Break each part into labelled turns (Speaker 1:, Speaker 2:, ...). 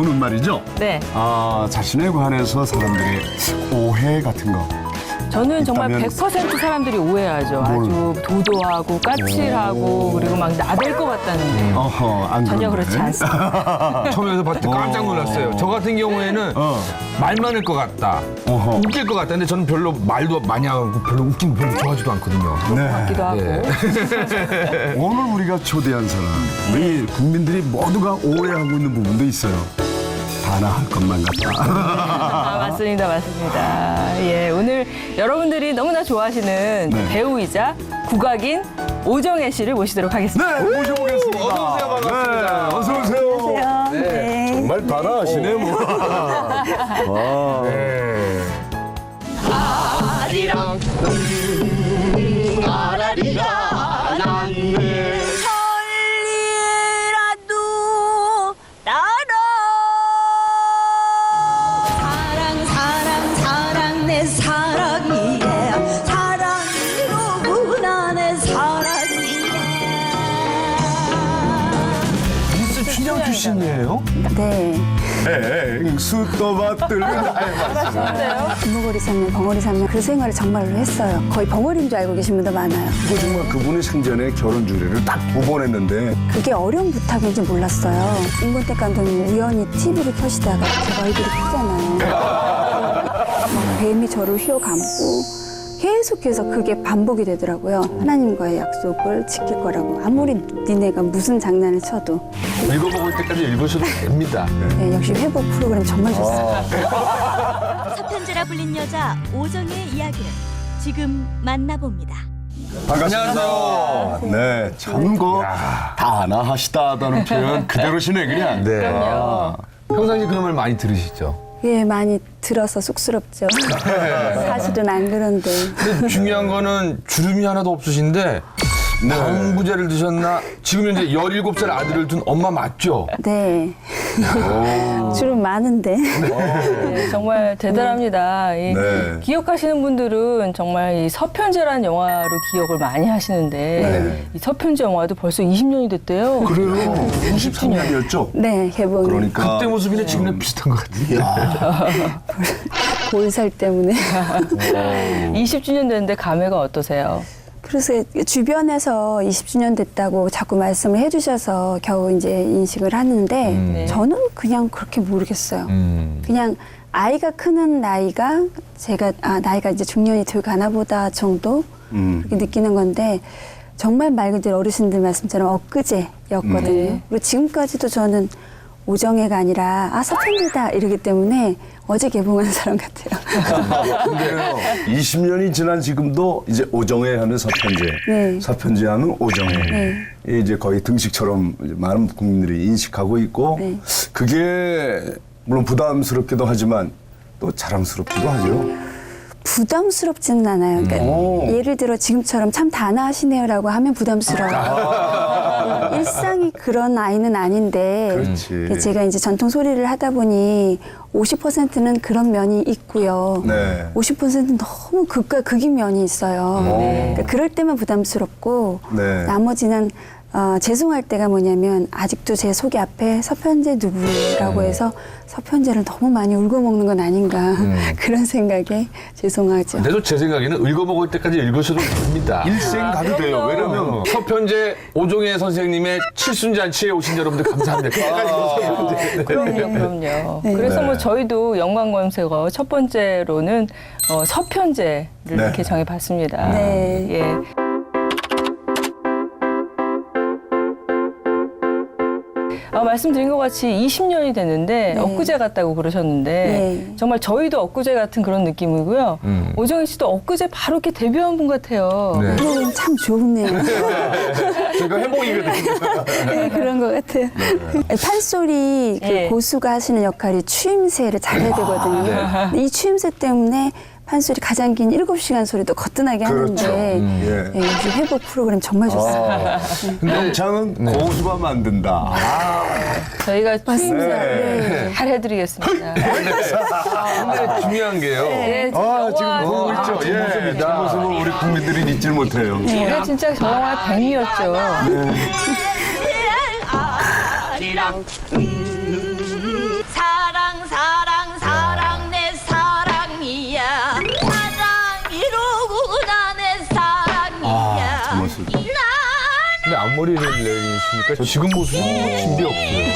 Speaker 1: 분은 말이죠.
Speaker 2: 네.
Speaker 1: 자신에 관해서 사람들의 오해 같은 거.
Speaker 2: 저는 정말
Speaker 1: 있다면-
Speaker 2: 100% 사람들이 오해하죠. 아주 도도하고 까칠하고 그리고 막 나댈 것 같다는데
Speaker 1: 안
Speaker 2: 전혀
Speaker 1: 그런데?
Speaker 2: 그렇지 않습니다.
Speaker 3: 처음에서 봤을 때 깜짝 놀랐어요. 저 같은 경우에는 말 많을 것 같다.
Speaker 1: 어허.
Speaker 3: 웃길 것 같다. 근데 저는 별로 말도 많이 하고 별로 웃긴 거 별로 좋아하지도 않거든요.
Speaker 2: 같기도 하고.
Speaker 1: 오늘 우리가 초대한 사람, 우리 국민들이 모두가 오해하고 있는 부분도 있어요. 다 나 할 것만 같다.
Speaker 2: 맞습니다, 맞습니다. 예, 오늘 여러분들이 너무나 좋아하시는
Speaker 1: 네.
Speaker 2: 배우이자 국악인 오정혜 씨를 모시도록 하겠습니다.
Speaker 1: 네, 모셔보겠습니다.
Speaker 3: 어서 오세요. 반갑습니다.
Speaker 1: 네, 어서 오세요.
Speaker 2: 네.
Speaker 1: 정말 다 나하시네, 뭐.
Speaker 3: 네.
Speaker 4: 천리라도 따라 사랑 내 사랑이야 사랑이로구나 내 사랑이야
Speaker 3: 무슨 춘향 출신이에요?
Speaker 5: 네.
Speaker 1: 수또밭들.
Speaker 5: 금목걸이 삼면, 벙어리 삼면 그 생활을 정말로 했어요. 거의 벙어리인 줄 알고 계신 분도 많아요.
Speaker 1: 이거 정말 그분이 생전에 결혼 주례를 딱 두 번 했는데
Speaker 5: 그게 어려운 부탁인지 몰랐어요. 인권대 감독님 우연히 TV를 켜시다가 제가 얼굴이 크잖아요. 뱀이 저를 휘어감고 계속해서 그게 반복이 되더라고요. 하나님과의 약속을 지킬 거라고. 아무리 니네가 무슨 장난을 쳐도.
Speaker 3: 읽어먹을 때까지 읽으셔도 됩니다.
Speaker 5: 네, 역시 회복 프로그램 정말 좋습니다.
Speaker 4: 서편제라 불린 여자 오정의 이야기를 지금 만나봅니다.
Speaker 1: 반갑습니다. 네, 참고 다 하나 하시다는 표현 그대로시네 그냥.
Speaker 3: 네.
Speaker 1: 아,
Speaker 3: 평상시 그런 말 많이 들으시죠?
Speaker 5: 예, 많이 들어서 쑥스럽죠. 사실은 안 그런데.
Speaker 3: 근데 중요한 거는 주름이 하나도 없으신데 방부제를 드셨나? 지금 현재 17살 아들을 둔 엄마 맞죠?
Speaker 5: 네. 주름 많은데.
Speaker 2: 네, 정말 대단합니다. 이
Speaker 1: 네.
Speaker 2: 기억하시는 분들은 정말 이 서편제라는 영화로 기억을 많이 하시는데 이 서편제 영화도 벌써 20년이 됐대요.
Speaker 1: 그래요. 93년이었죠?
Speaker 5: 네, 개봉.
Speaker 1: 그러니까.
Speaker 3: 그때 모습이랑 지금이랑 비슷한 것 같아요.
Speaker 5: 볼살 때문에.
Speaker 2: 20주년 됐는데 감회가 어떠세요?
Speaker 5: 그래서 주변에서 20주년 됐다고 자꾸 말씀을 해주셔서 겨우 이제 인식을 하는데
Speaker 2: 네.
Speaker 5: 저는 그냥 그렇게 모르겠어요. 그냥 아이가 크는 나이가 제가 나이가 이제 중년이 들어가나 보다 정도 그렇게 느끼는 건데 정말 말 그대로 어르신들 말씀처럼 엊그제였거든요.
Speaker 2: 네.
Speaker 5: 그리고 지금까지도 저는 오정혜가 아니라 서편제다 이러기 때문에 어제 개봉한 사람 같아요.
Speaker 1: 근데요, 20년이 지난 지금도 이제 오정혜 하면 서편제,
Speaker 5: 네.
Speaker 1: 서편제 하면 오정혜.
Speaker 5: 네.
Speaker 1: 이제 거의 등식처럼 이제 많은 국민들이 인식하고 있고,
Speaker 5: 네.
Speaker 1: 그게 물론 부담스럽기도 하지만 또 자랑스럽기도 하죠.
Speaker 5: 부담스럽지는 않아요. 그러니까 예를 들어 지금처럼 참 단아하시네요라고 하면 부담스러워요. 일상이 그런 아이는 아닌데
Speaker 1: 그렇지.
Speaker 5: 제가 이제 전통 소리를 하다 보니 50%는 그런 면이 있고요.
Speaker 1: 네.
Speaker 5: 50%는 너무 극과 극인 면이 있어요. 그러니까 그럴 때만 부담스럽고
Speaker 1: 네.
Speaker 5: 나머지는 죄송할 때가 뭐냐면 아직도 제 속이 앞에 서편제 누구라고 해서 서편제를 너무 많이 울고 먹는 건 아닌가 그런 생각에 죄송하죠.
Speaker 3: 근데도 제 생각에는 읽어먹을 때까지 읽으셔도 됩니다.
Speaker 1: 일생 가도 돼요. 왜냐면
Speaker 3: 서편제 오종혜 선생님의 칠순잔치에 오신 여러분들 감사합니다. 그때까지
Speaker 2: 그럼요. 그래서 뭐 저희도 영광 검색어 첫 번째로는 서편제를 이렇게 정해봤습니다.
Speaker 5: 네.
Speaker 2: 예. 말씀드린 것 같이 20년이 됐는데
Speaker 5: 네.
Speaker 2: 엊그제 같다고 그러셨는데
Speaker 5: 네.
Speaker 2: 정말 저희도 엊그제 같은 그런 느낌이고요. 오정혜 씨도 엊그제 바로 이렇게 데뷔한 분 같아요.
Speaker 3: 네.
Speaker 5: 프로그램 참 좋네요.
Speaker 1: 제가 행복이거든요.
Speaker 5: 네, 그런 것 같아요. 판소리
Speaker 2: 예.
Speaker 5: 고수가 하시는 역할이 추임새를 잘해야 되거든요. 근데 이 추임새 때문에 판소리 가장 긴 7시간 소리도 거뜬하게
Speaker 1: 그렇죠.
Speaker 5: 하는데
Speaker 1: 예.
Speaker 5: 역시 회복 프로그램 정말 좋습니다.
Speaker 1: 영창은 고수가 만든다.
Speaker 2: 저희가 추임새
Speaker 5: 네.
Speaker 2: 잘 해드리겠습니다.
Speaker 3: 근데 중요한 게요.
Speaker 2: 네,
Speaker 1: 지금 보고 있죠.
Speaker 3: 저 모습이다.
Speaker 1: 저 모습을 우리 국민들이 잊질 못해요.
Speaker 2: 이게 진짜 정말 뱀이었죠.
Speaker 4: 아리랑
Speaker 3: 앞머리 내리시니까 지금 모습은 준비 없어요.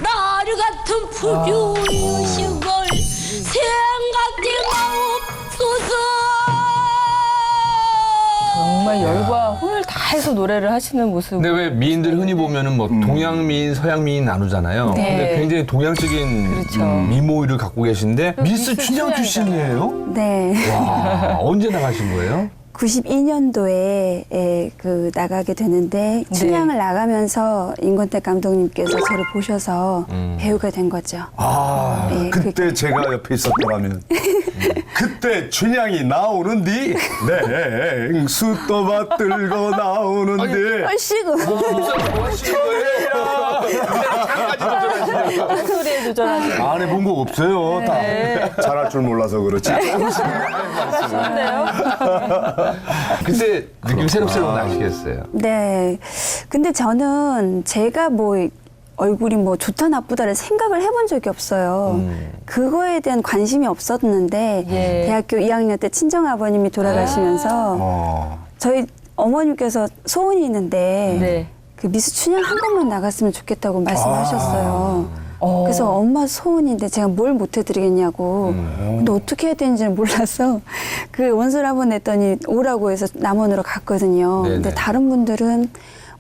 Speaker 4: 나를 같은 푸주유식을 생각지 마옵소서.
Speaker 2: 정말 열과 혼을 다해서 노래를 하시는 모습.
Speaker 3: 근데 왜 미인들 흔히 보면은 뭐 동양 미인, 서양 미인 나누잖아요.
Speaker 2: 네.
Speaker 3: 근데 굉장히 동양적인
Speaker 2: 그렇죠.
Speaker 3: 미모를 갖고 계신데 미스 춘향
Speaker 2: 춘향이잖아요.
Speaker 3: 출신이에요?
Speaker 5: 네.
Speaker 3: 와, 언제 나가신 거예요?
Speaker 5: 92년도에 나가게 되는데
Speaker 2: 네.
Speaker 5: 춘향을 나가면서 임권택 감독님께서 저를 보셔서 배우가 된 거죠.
Speaker 1: 아,
Speaker 5: 네,
Speaker 1: 그때 제가 옆에 있었더라면. 그때 춘향이 나오는디, 네, 숯도밭 들고 나오는디.
Speaker 5: 얼씨구.
Speaker 3: 뭐 하시는 거예요?
Speaker 2: 소리에 도전하시는
Speaker 1: 안 해본 거 없어요. 다 잘할 줄 몰라서 그렇지.
Speaker 2: 건데요.
Speaker 3: 그때 느낌 새록새록 나시겠어요.
Speaker 5: 네. 근데 저는 제가 뭐 얼굴이 뭐 좋다 나쁘다를 생각을 해본 적이 없어요. 그거에 대한 관심이 없었는데
Speaker 2: 예.
Speaker 5: 대학교 2학년 때 친정 아버님이 돌아가시면서 저희 어머님께서 소원이 있는데
Speaker 2: 네.
Speaker 5: 그 미스 춘향 한 번만 나갔으면 좋겠다고 말씀하셨어요. 그래서 엄마 소원인데 제가 뭘 못해드리겠냐고. 근데 어떻게 해야 되는지는 몰라서 그 원서를 한번 냈더니 오라고 해서 남원으로 갔거든요.
Speaker 3: 네네.
Speaker 5: 근데 다른 분들은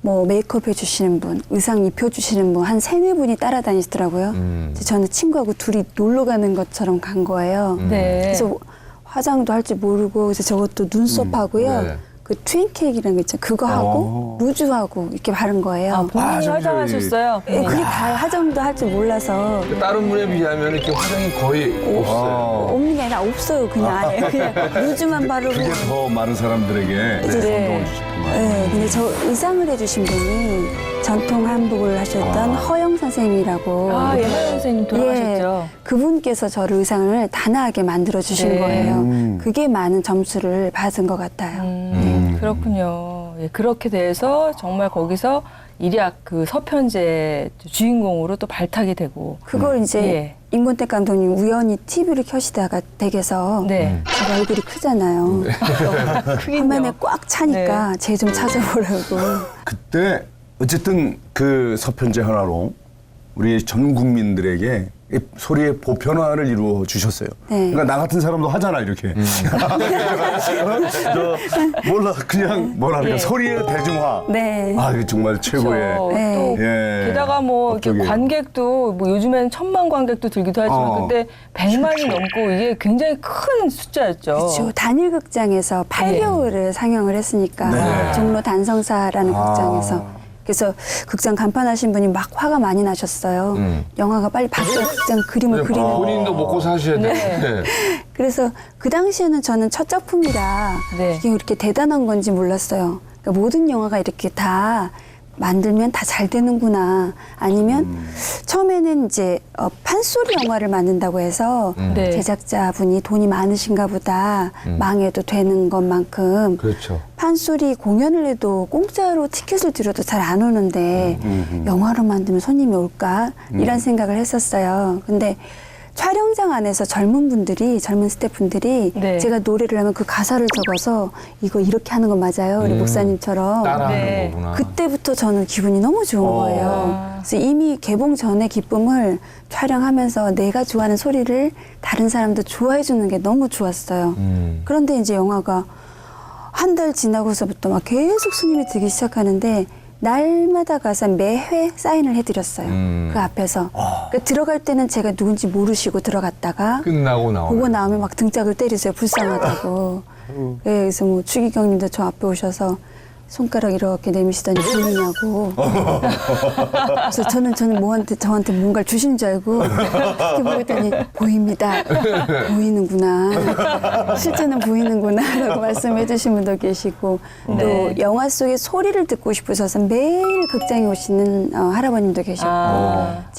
Speaker 5: 뭐 메이크업 해주시는 분, 의상 입혀주시는 분 한 3-4분이 따라다니시더라고요. 근데 저는 친구하고 둘이 놀러 가는 것처럼 간 거예요.
Speaker 2: 네.
Speaker 5: 그래서 화장도 할 줄 모르고 그래서 저것도 눈썹하고요.
Speaker 3: 네.
Speaker 5: 그 트윈케이크라는 거 있잖아요. 그거 하고 루즈하고 이렇게 바른 거예요.
Speaker 2: 아, 본인이
Speaker 1: 저기-
Speaker 2: 화장하셨어요?
Speaker 5: 예, 그게 다 화장도 할 줄 몰라서
Speaker 3: 다른 분에 비하면 이렇게 화장이 거의 없어요.
Speaker 5: 없는 게 아니라 없어요. 그냥 아예 그냥 루즈만 바르고.
Speaker 1: 그게 더 많은 사람들에게
Speaker 5: 네.
Speaker 1: 감동을 주셨구만.
Speaker 5: 네, 근데 저 의상을 해주신 분이 전통 한복을 하셨던 허영 선생님이라고.
Speaker 2: 아, 예나 선생님 돌아가셨죠?
Speaker 5: 그분께서 저를 의상을 단아하게 만들어 주신
Speaker 2: 네.
Speaker 5: 거예요. 그게 많은 점수를 받은 것 같아요.
Speaker 2: 그렇군요. 예, 그렇게 돼서 정말 거기서 일약 그 서편제 주인공으로 또 발탁이 되고.
Speaker 5: 그걸 이제
Speaker 2: 예.
Speaker 5: 임권택 감독님 우연히 TV를 켜시다가 댁에서
Speaker 2: 네.
Speaker 5: 제가 얼굴이 크잖아요. 화면에 꽉 차니까
Speaker 2: 네.
Speaker 5: 쟤 좀 찾아보라고.
Speaker 1: 그때 어쨌든 그 서편제 하나로 우리 전 국민들에게 이 소리의 보편화를 이루어 주셨어요.
Speaker 5: 네.
Speaker 1: 그러니까 나 같은 사람도 하잖아 이렇게. 몰라 그냥 뭐랄까
Speaker 2: 예.
Speaker 1: 소리의 대중화.
Speaker 5: 네.
Speaker 1: 아 이게 정말 최고의.
Speaker 2: 또
Speaker 5: 네.
Speaker 1: 예.
Speaker 2: 게다가 뭐 이렇게
Speaker 1: 어떻게.
Speaker 2: 관객도 뭐 요즘엔 1000만 관객도 들기도 하지만 그때 100만이 넘고 이게 굉장히 큰 숫자였죠.
Speaker 5: 그렇죠. 단일 극장에서 8개월을 상영을 했으니까
Speaker 1: 네.
Speaker 5: 종로 단성사라는 극장에서. 그래서 극장 간판하신 분이 막 화가 많이 나셨어요. 영화가 빨리 바뀌어 극장 그림을 그리는.
Speaker 3: 본인도 먹고 사셔야 돼.
Speaker 2: 네.
Speaker 5: 그래서 그 당시에는 저는 첫 작품이라
Speaker 2: 네.
Speaker 5: 이게 그렇게 대단한 건지 몰랐어요. 그러니까 모든 영화가 이렇게 다 만들면 다 잘 되는구나. 아니면 처음에는 이제 판소리 영화를 만든다고 해서
Speaker 2: 네.
Speaker 5: 제작자분이 돈이 많으신가 보다 망해도 되는 것만큼
Speaker 3: 그렇죠.
Speaker 5: 판소리 공연을 해도 공짜로 티켓을 드려도 잘 안 오는데 영화로 만들면 손님이 올까? 이런 생각을 했었어요. 근데 촬영장 안에서 젊은 스태프분들이
Speaker 2: 네.
Speaker 5: 제가 노래를 하면 그 가사를 적어서 이거 이렇게 하는 거 맞아요? 우리 목사님처럼.
Speaker 3: 따라하는
Speaker 2: 네.
Speaker 3: 거구나.
Speaker 5: 그때부터 저는 기분이 너무 좋은 거예요. 그래서 이미 개봉 전의 기쁨을 촬영하면서 내가 좋아하는 소리를 다른 사람도 좋아해 주는 게 너무 좋았어요. 그런데 이제 영화가 한 달 지나고서부터 막 계속 손님이 들기 시작하는데 날마다 가서 매회 사인을 해드렸어요. 그 앞에서. 그러니까 들어갈 때는 제가 누군지 모르시고 들어갔다가
Speaker 3: 끝나고 나오면.
Speaker 5: 보고 나오면 막 등짝을 때리세요. 불쌍하다고. 네, 그래서 뭐 추기경님도 저 앞에 오셔서 손가락 이렇게 내미시더니 보이냐고. 그래서 저는 저한테 뭔가를 주신 줄 알고 이렇게 보더니 보입니다. 보이는구나. 실제는 보이는구나라고 말씀해 주신 분도 계시고
Speaker 2: 네.
Speaker 5: 또 영화 속의 소리를 듣고 싶으셔서 매일 극장에 오시는 할아버님도 계셨고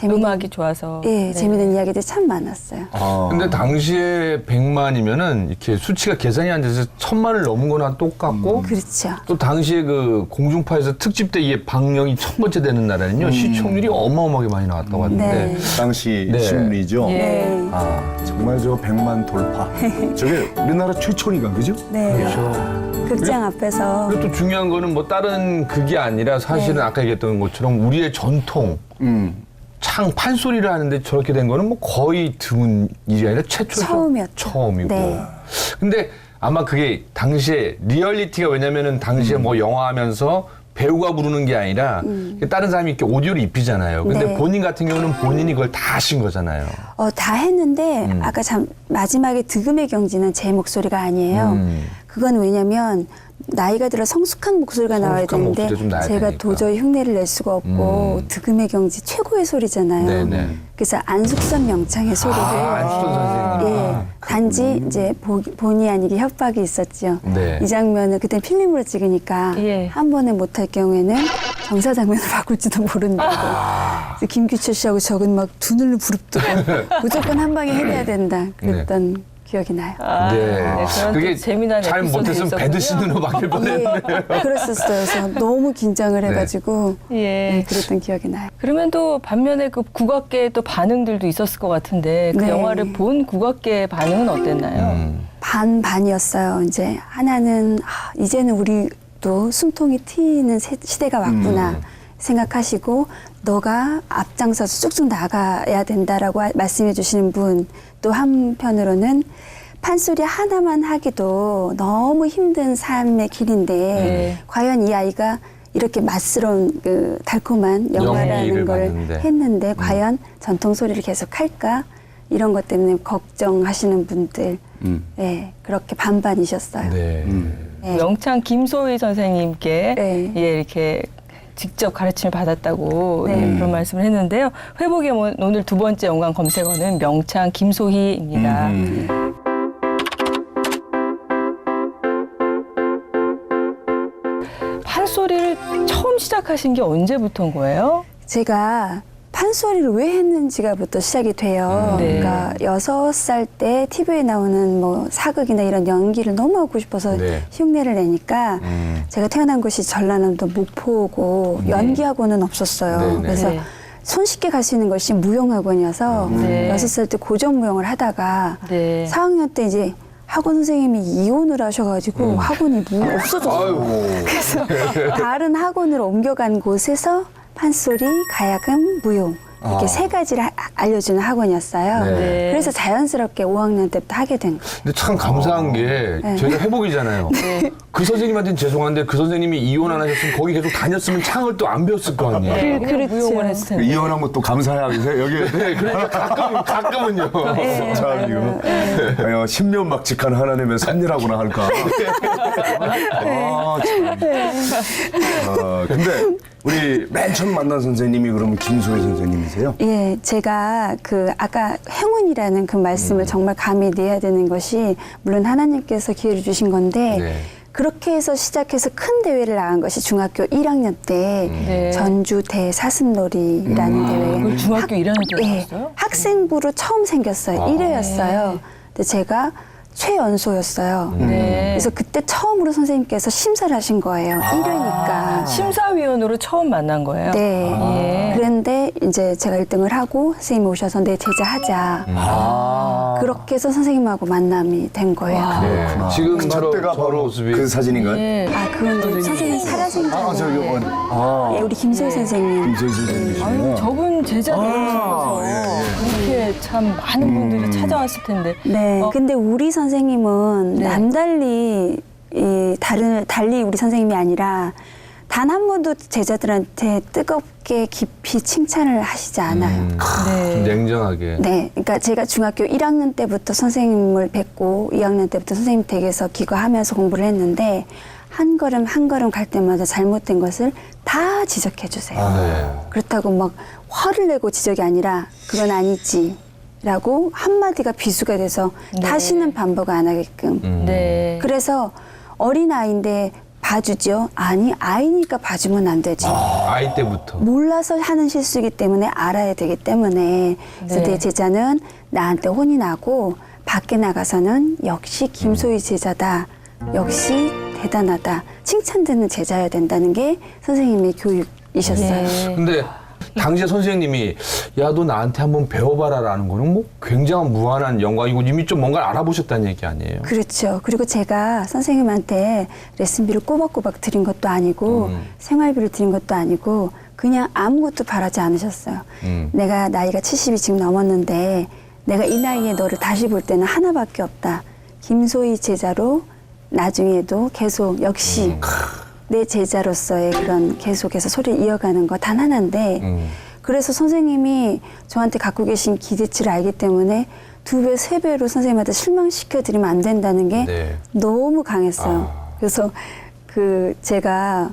Speaker 2: 음악이 좋아서.
Speaker 5: 예,
Speaker 2: 네.
Speaker 5: 재미있는 이야기들이 참 많았어요.
Speaker 3: 근데 당시에 100만이면은 이렇게 수치가 계산이 안 돼서 1000만을 넘은 거나 똑같고
Speaker 5: 그렇죠.
Speaker 3: 또 당시에 그 공중파에서 특집 때 이게 방영이 첫 번째 되는 날에는요 시청률이 어마어마하게 많이 나왔다고 하는데
Speaker 5: 네.
Speaker 1: 당시
Speaker 3: 네.
Speaker 1: 신문이죠.
Speaker 2: 예.
Speaker 5: 네.
Speaker 1: 아, 정말 정말 저 100만 돌파. 저게 우리나라 최초니까 그죠?
Speaker 5: 네. 극장 앞에서
Speaker 3: 그리고 또 중요한 거는 뭐 다른 그게 아니라 사실은 아까 얘기했던 것처럼 우리의 전통 창 판소리를 하는데 저렇게 된 거는 뭐 거의 드문 일이 아니라 최초죠.
Speaker 5: 처음이었죠.
Speaker 3: 처음이고.
Speaker 5: 네.
Speaker 3: 근데 아마 그게 당시에 리얼리티가 왜냐면은 당시에 뭐 영화 하면서 배우가 부르는 게 아니라 다른 사람이 이렇게 오디오를 입히잖아요. 근데
Speaker 5: 네.
Speaker 3: 본인 같은 경우는 본인이 그걸 다 하신 거잖아요.
Speaker 5: 다 했는데 아까 참 마지막에 득음의 경지는 제 목소리가 아니에요. 그건 왜냐면 나이가 들어 성숙한 목소리가 나와야
Speaker 3: 성숙한
Speaker 5: 되는데
Speaker 3: 목소리가 좀 나야
Speaker 5: 제가
Speaker 3: 되니까.
Speaker 5: 도저히 흉내를 낼 수가 없고 득음의 경지 최고의 소리잖아요.
Speaker 3: 네네.
Speaker 5: 그래서 안숙선 명창의 소리를
Speaker 3: 안수선 선생님.
Speaker 5: 예, 단지 이제 본의 아니게 협박이 있었죠.
Speaker 3: 네.
Speaker 5: 이 장면을 그때 필름으로 찍으니까
Speaker 2: 예.
Speaker 5: 한 번에 못할 경우에는 정사 장면을 바꿀지도 모른다고. 그래서 김규철 씨하고 저건 막 두 눈을 부릅뜨고 무조건 한 방에 해내야 된다. 그랬던 기억이 나요.
Speaker 2: 그런
Speaker 3: 그게
Speaker 2: 또 재미난
Speaker 3: 잘
Speaker 2: 에피소드
Speaker 3: 못했으면
Speaker 2: 있었군요.
Speaker 3: 배드신으로 바뀔 뻔했네요.
Speaker 5: 그랬었어요. 그래서 너무 긴장을 해가지고
Speaker 2: 예.
Speaker 5: 네, 그랬던 기억이 나요.
Speaker 2: 그러면 또 반면에 그 국악계의 또 반응들도 있었을 것 같은데 그
Speaker 5: 네.
Speaker 2: 영화를 본 국악계의 반응은 어땠나요?
Speaker 5: 반반이었어요. 이제 하나는 이제는 우리도 숨통이 트이는 시대가 왔구나 생각하시고 너가 앞장서서 쭉쭉 나가야 된다라고 말씀해 주시는 분, 또 한편으로는 판소리 하나만 하기도 너무 힘든 삶의 길인데 과연 이 아이가 이렇게 맛스러운 그 달콤한 영화라는
Speaker 3: 영예를
Speaker 5: 걸
Speaker 3: 봤는데.
Speaker 5: 했는데 과연 전통 소리를 계속 할까? 이런 것 때문에 걱정하시는 분들, 네, 그렇게 반반이셨어요.
Speaker 3: 네.
Speaker 5: 네.
Speaker 2: 명창 김소희 선생님께
Speaker 5: 네.
Speaker 2: 예, 이렇게 직접 가르침을 받았다고
Speaker 5: 네.
Speaker 2: 예, 그런 말씀을 했는데요. 회복의 오늘 두 번째 연관 검색어는 명창 김소희입니다. 판소리를 처음 시작하신 게 언제부터인 거예요?
Speaker 5: 제가 판소리를 왜 했는지가부터 시작이 돼요.
Speaker 2: 네.
Speaker 5: 그러니까 6살 때 TV에 나오는 뭐 사극이나 이런 연기를 너무 하고 싶어서
Speaker 3: 네.
Speaker 5: 흉내를 내니까 제가 태어난 곳이 전라남도 목포고 연기학원은 없었어요.
Speaker 3: 네, 네.
Speaker 5: 그래서
Speaker 2: 네.
Speaker 5: 손쉽게 갈 수 있는 것이 무용학원이어서
Speaker 2: 네.
Speaker 5: 6살 때 고전무용을 하다가
Speaker 2: 네.
Speaker 5: 4학년 때 이제 학원 선생님이 이혼을 하셔가지고 학원이 없어졌어요. 그래서 다른 학원으로 옮겨간 곳에서 판소리, 가야금, 무용 이렇게 세 가지를 알려주는 학원이었어요.
Speaker 3: 네.
Speaker 5: 그래서 자연스럽게 5학년 때부터 하게 된 거예요.
Speaker 3: 근데 참 감사한 게 저희가 회복이잖아요. 그 선생님한테는 죄송한데 그 선생님이 이혼 안 하셨으면 거기 계속 다녔으면 창을 또 안 배웠을 거 아니에요.
Speaker 2: 네, 그냥
Speaker 5: 그렇죠.
Speaker 2: 무용을 했을 텐데.
Speaker 1: 이혼하면 또 감사해야겠어요. 여기
Speaker 3: 네, 그러니까 가끔은요.
Speaker 1: 참 이거 10년 막직한 하나님의 섭리라고나 할까. 근데 우리 맨 처음 만난 선생님이 그러면 김소희 선생님이세요?
Speaker 5: 예, 제가 그 아까 행운이라는 그 말씀을 정말 감히 내야 되는 것이 물론 하나님께서 기회를 주신 건데
Speaker 3: 네.
Speaker 5: 그렇게 해서 시작해서 큰 대회를 나간 것이 중학교 1학년 때
Speaker 2: 네.
Speaker 5: 전주 대사슴놀이라는 대회에
Speaker 2: 그걸 중학교 1학년 때
Speaker 5: 예,
Speaker 2: 나왔어요?
Speaker 5: 학생부로 처음 생겼어요. 1회였어요. 근데 제가 최연소였어요.
Speaker 2: 네.
Speaker 5: 그래서 그때 처음으로 선생님께서 심사를 하신 거예요. 1회니까.
Speaker 2: 심사위원으로 처음 만난 거예요?
Speaker 5: 네.
Speaker 2: 예.
Speaker 5: 그런데 이제 제가 1등을 하고 선생님이 오셔서 내 제자 하자. 그렇게 해서 선생님하고 만남이 된 거예요.
Speaker 3: 네. 지금 바로
Speaker 1: 저때가
Speaker 3: 저
Speaker 1: 바로
Speaker 3: 모습이
Speaker 1: 그 사진인가요?
Speaker 2: 예.
Speaker 5: 그건 이제 선생님 살아생전.
Speaker 1: 저기
Speaker 5: 예, 우리 김소희 선생님.
Speaker 1: 김소희 선생님이시구나.
Speaker 2: 저분 제자들이셔서 그렇게 참 많은 분들이 찾아왔을 텐데.
Speaker 5: 네. 근데 우리 선생님은
Speaker 2: 네.
Speaker 5: 남달리 달리 우리 선생님이 아니라 단 한 번도 제자들한테 뜨겁게 깊이 칭찬을 하시지 않아요.
Speaker 3: 좀 냉정하게.
Speaker 5: 네. 그러니까 제가 중학교 1학년 때부터 선생님을 뵙고 2학년 때부터 선생님 댁에서 기거하면서 공부를 했는데 한 걸음 한 걸음 갈 때마다 잘못된 것을 다 지적해 주세요.
Speaker 3: 네.
Speaker 5: 그렇다고 막 화를 내고 지적이 아니라 그건 아니지. 라고 한마디가 비수가 돼서 다시는 반복 안 하게끔.
Speaker 2: 네.
Speaker 5: 그래서 어린아이인데 봐주죠? 아니, 아이니까 봐주면 안 되지.
Speaker 3: 아이 때부터.
Speaker 5: 몰라서 하는 실수이기 때문에 알아야 되기 때문에. 그래서
Speaker 2: 네.
Speaker 5: 내 제자는 나한테 혼이 나고 밖에 나가서는 역시 김소희 제자다. 역시 대단하다. 칭찬 듣는 제자여야 된다는 게 선생님의 교육이셨어요.
Speaker 2: 네.
Speaker 3: 근데 당시에 선생님이 야 너 나한테 한번 배워봐라라는 거는 뭐 굉장한 무한한 영광이고 이미 좀 뭔가를 알아보셨다는 얘기 아니에요?
Speaker 5: 그렇죠. 그리고 제가 선생님한테 레슨비를 꼬박꼬박 드린 것도 아니고 생활비를 드린 것도 아니고 그냥 아무것도 바라지 않으셨어요. 내가 나이가 70이 지금 넘었는데 내가 이 나이에 너를 다시 볼 때는 하나밖에 없다. 김소희 제자로 나중에도 계속 역시 내 제자로서의 그런 계속해서 소리를 이어가는 거 단 하나인데 그래서 선생님이 저한테 갖고 계신 기대치를 알기 때문에 2배, 3배로 선생님한테 실망시켜드리면 안 된다는 게
Speaker 3: 네.
Speaker 5: 너무 강했어요. 그래서 제가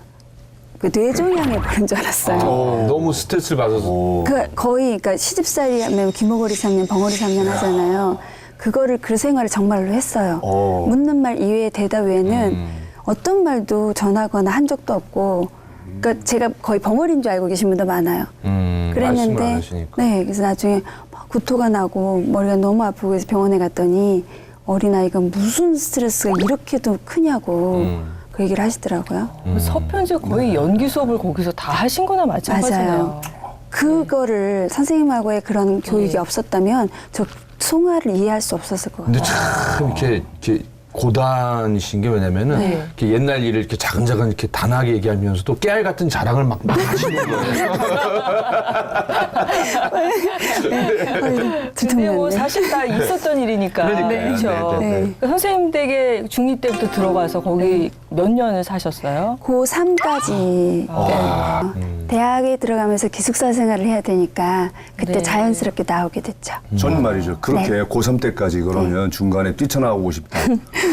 Speaker 5: 그 뇌종양에 걸린 줄 알았어요.
Speaker 3: 너무 스트레스를 받아서.
Speaker 5: 그러니까 시집살이 하면 귀머거리 3년, 벙어리 3년 하잖아요. 그거를 그 생활을 정말로 했어요. 묻는 말 이외의 대답 외에는 어떤 말도 전하거나 한 적도 없고, 그러니까 제가 거의 벙어리인 줄 알고 계신 분도 많아요.
Speaker 3: 말씀을 안
Speaker 5: 그랬는데,
Speaker 3: 하시니까.
Speaker 5: 네, 그래서 나중에 막 구토가 나고 머리가 너무 아프고 해서 병원에 갔더니 어린아이가 무슨 스트레스가 이렇게도 크냐고 그 얘기를 하시더라고요.
Speaker 2: 서편제 거의 연기 수업을 거기서 다 하신 거나 마찬가지네요.
Speaker 5: 맞아요. 그거를 선생님하고의 그런 교육이 없었다면 저 송화를 이해할 수 없었을 것
Speaker 3: 근데
Speaker 5: 같아요.
Speaker 3: 참 이렇게 고단이신 게 왜냐면은
Speaker 2: 네.
Speaker 3: 이렇게 옛날 일을 이렇게 자근자근 이렇게 단하게 얘기하면서도 깨알 같은 자랑을 막 하시는 거예요.
Speaker 2: 근데 뭐 사실 다 있었던 일이니까.
Speaker 3: 그러니까요.
Speaker 2: 그렇죠.
Speaker 3: 네, 네, 네.
Speaker 2: 그러니까 선생님 댁에 중2 때부터 들어가서 거기 몇 년을 사셨어요?
Speaker 5: 고3까지 대학에 들어가면서 기숙사 생활을 해야 되니까 그때
Speaker 2: 네.
Speaker 5: 자연스럽게 나오게 됐죠.
Speaker 1: 저는 말이죠. 그렇게
Speaker 5: 네.
Speaker 1: 고3 때까지 그러면 중간에 뛰쳐나오고 싶다.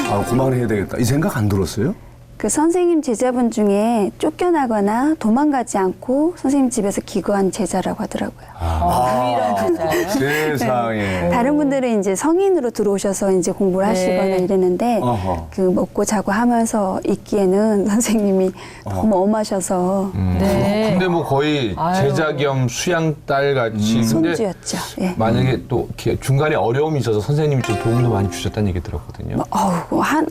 Speaker 1: 아, 그만해야 되겠다. 이 생각 안 들었어요?
Speaker 5: 그 선생님 제자분 중에 쫓겨나거나 도망가지 않고 선생님 집에서 기거한 제자라고 하더라고요.
Speaker 2: 유일한 제자예요?
Speaker 1: 세상에.
Speaker 5: 다른 분들은 이제 성인으로 들어오셔서 이제 공부를
Speaker 2: 네.
Speaker 5: 하시거나 이랬는데
Speaker 1: 어허.
Speaker 5: 그 먹고 자고 하면서 있기에는 선생님이 너무 엄하셔서
Speaker 2: 네.
Speaker 3: 근데 뭐 거의
Speaker 2: 아유.
Speaker 3: 제자 겸 수양딸 같이. 근데
Speaker 5: 손주였죠. 예.
Speaker 3: 만약에 또 이렇게 중간에 어려움이 있어서 선생님이 좀 도움도 많이 주셨다는 얘기 들었거든요.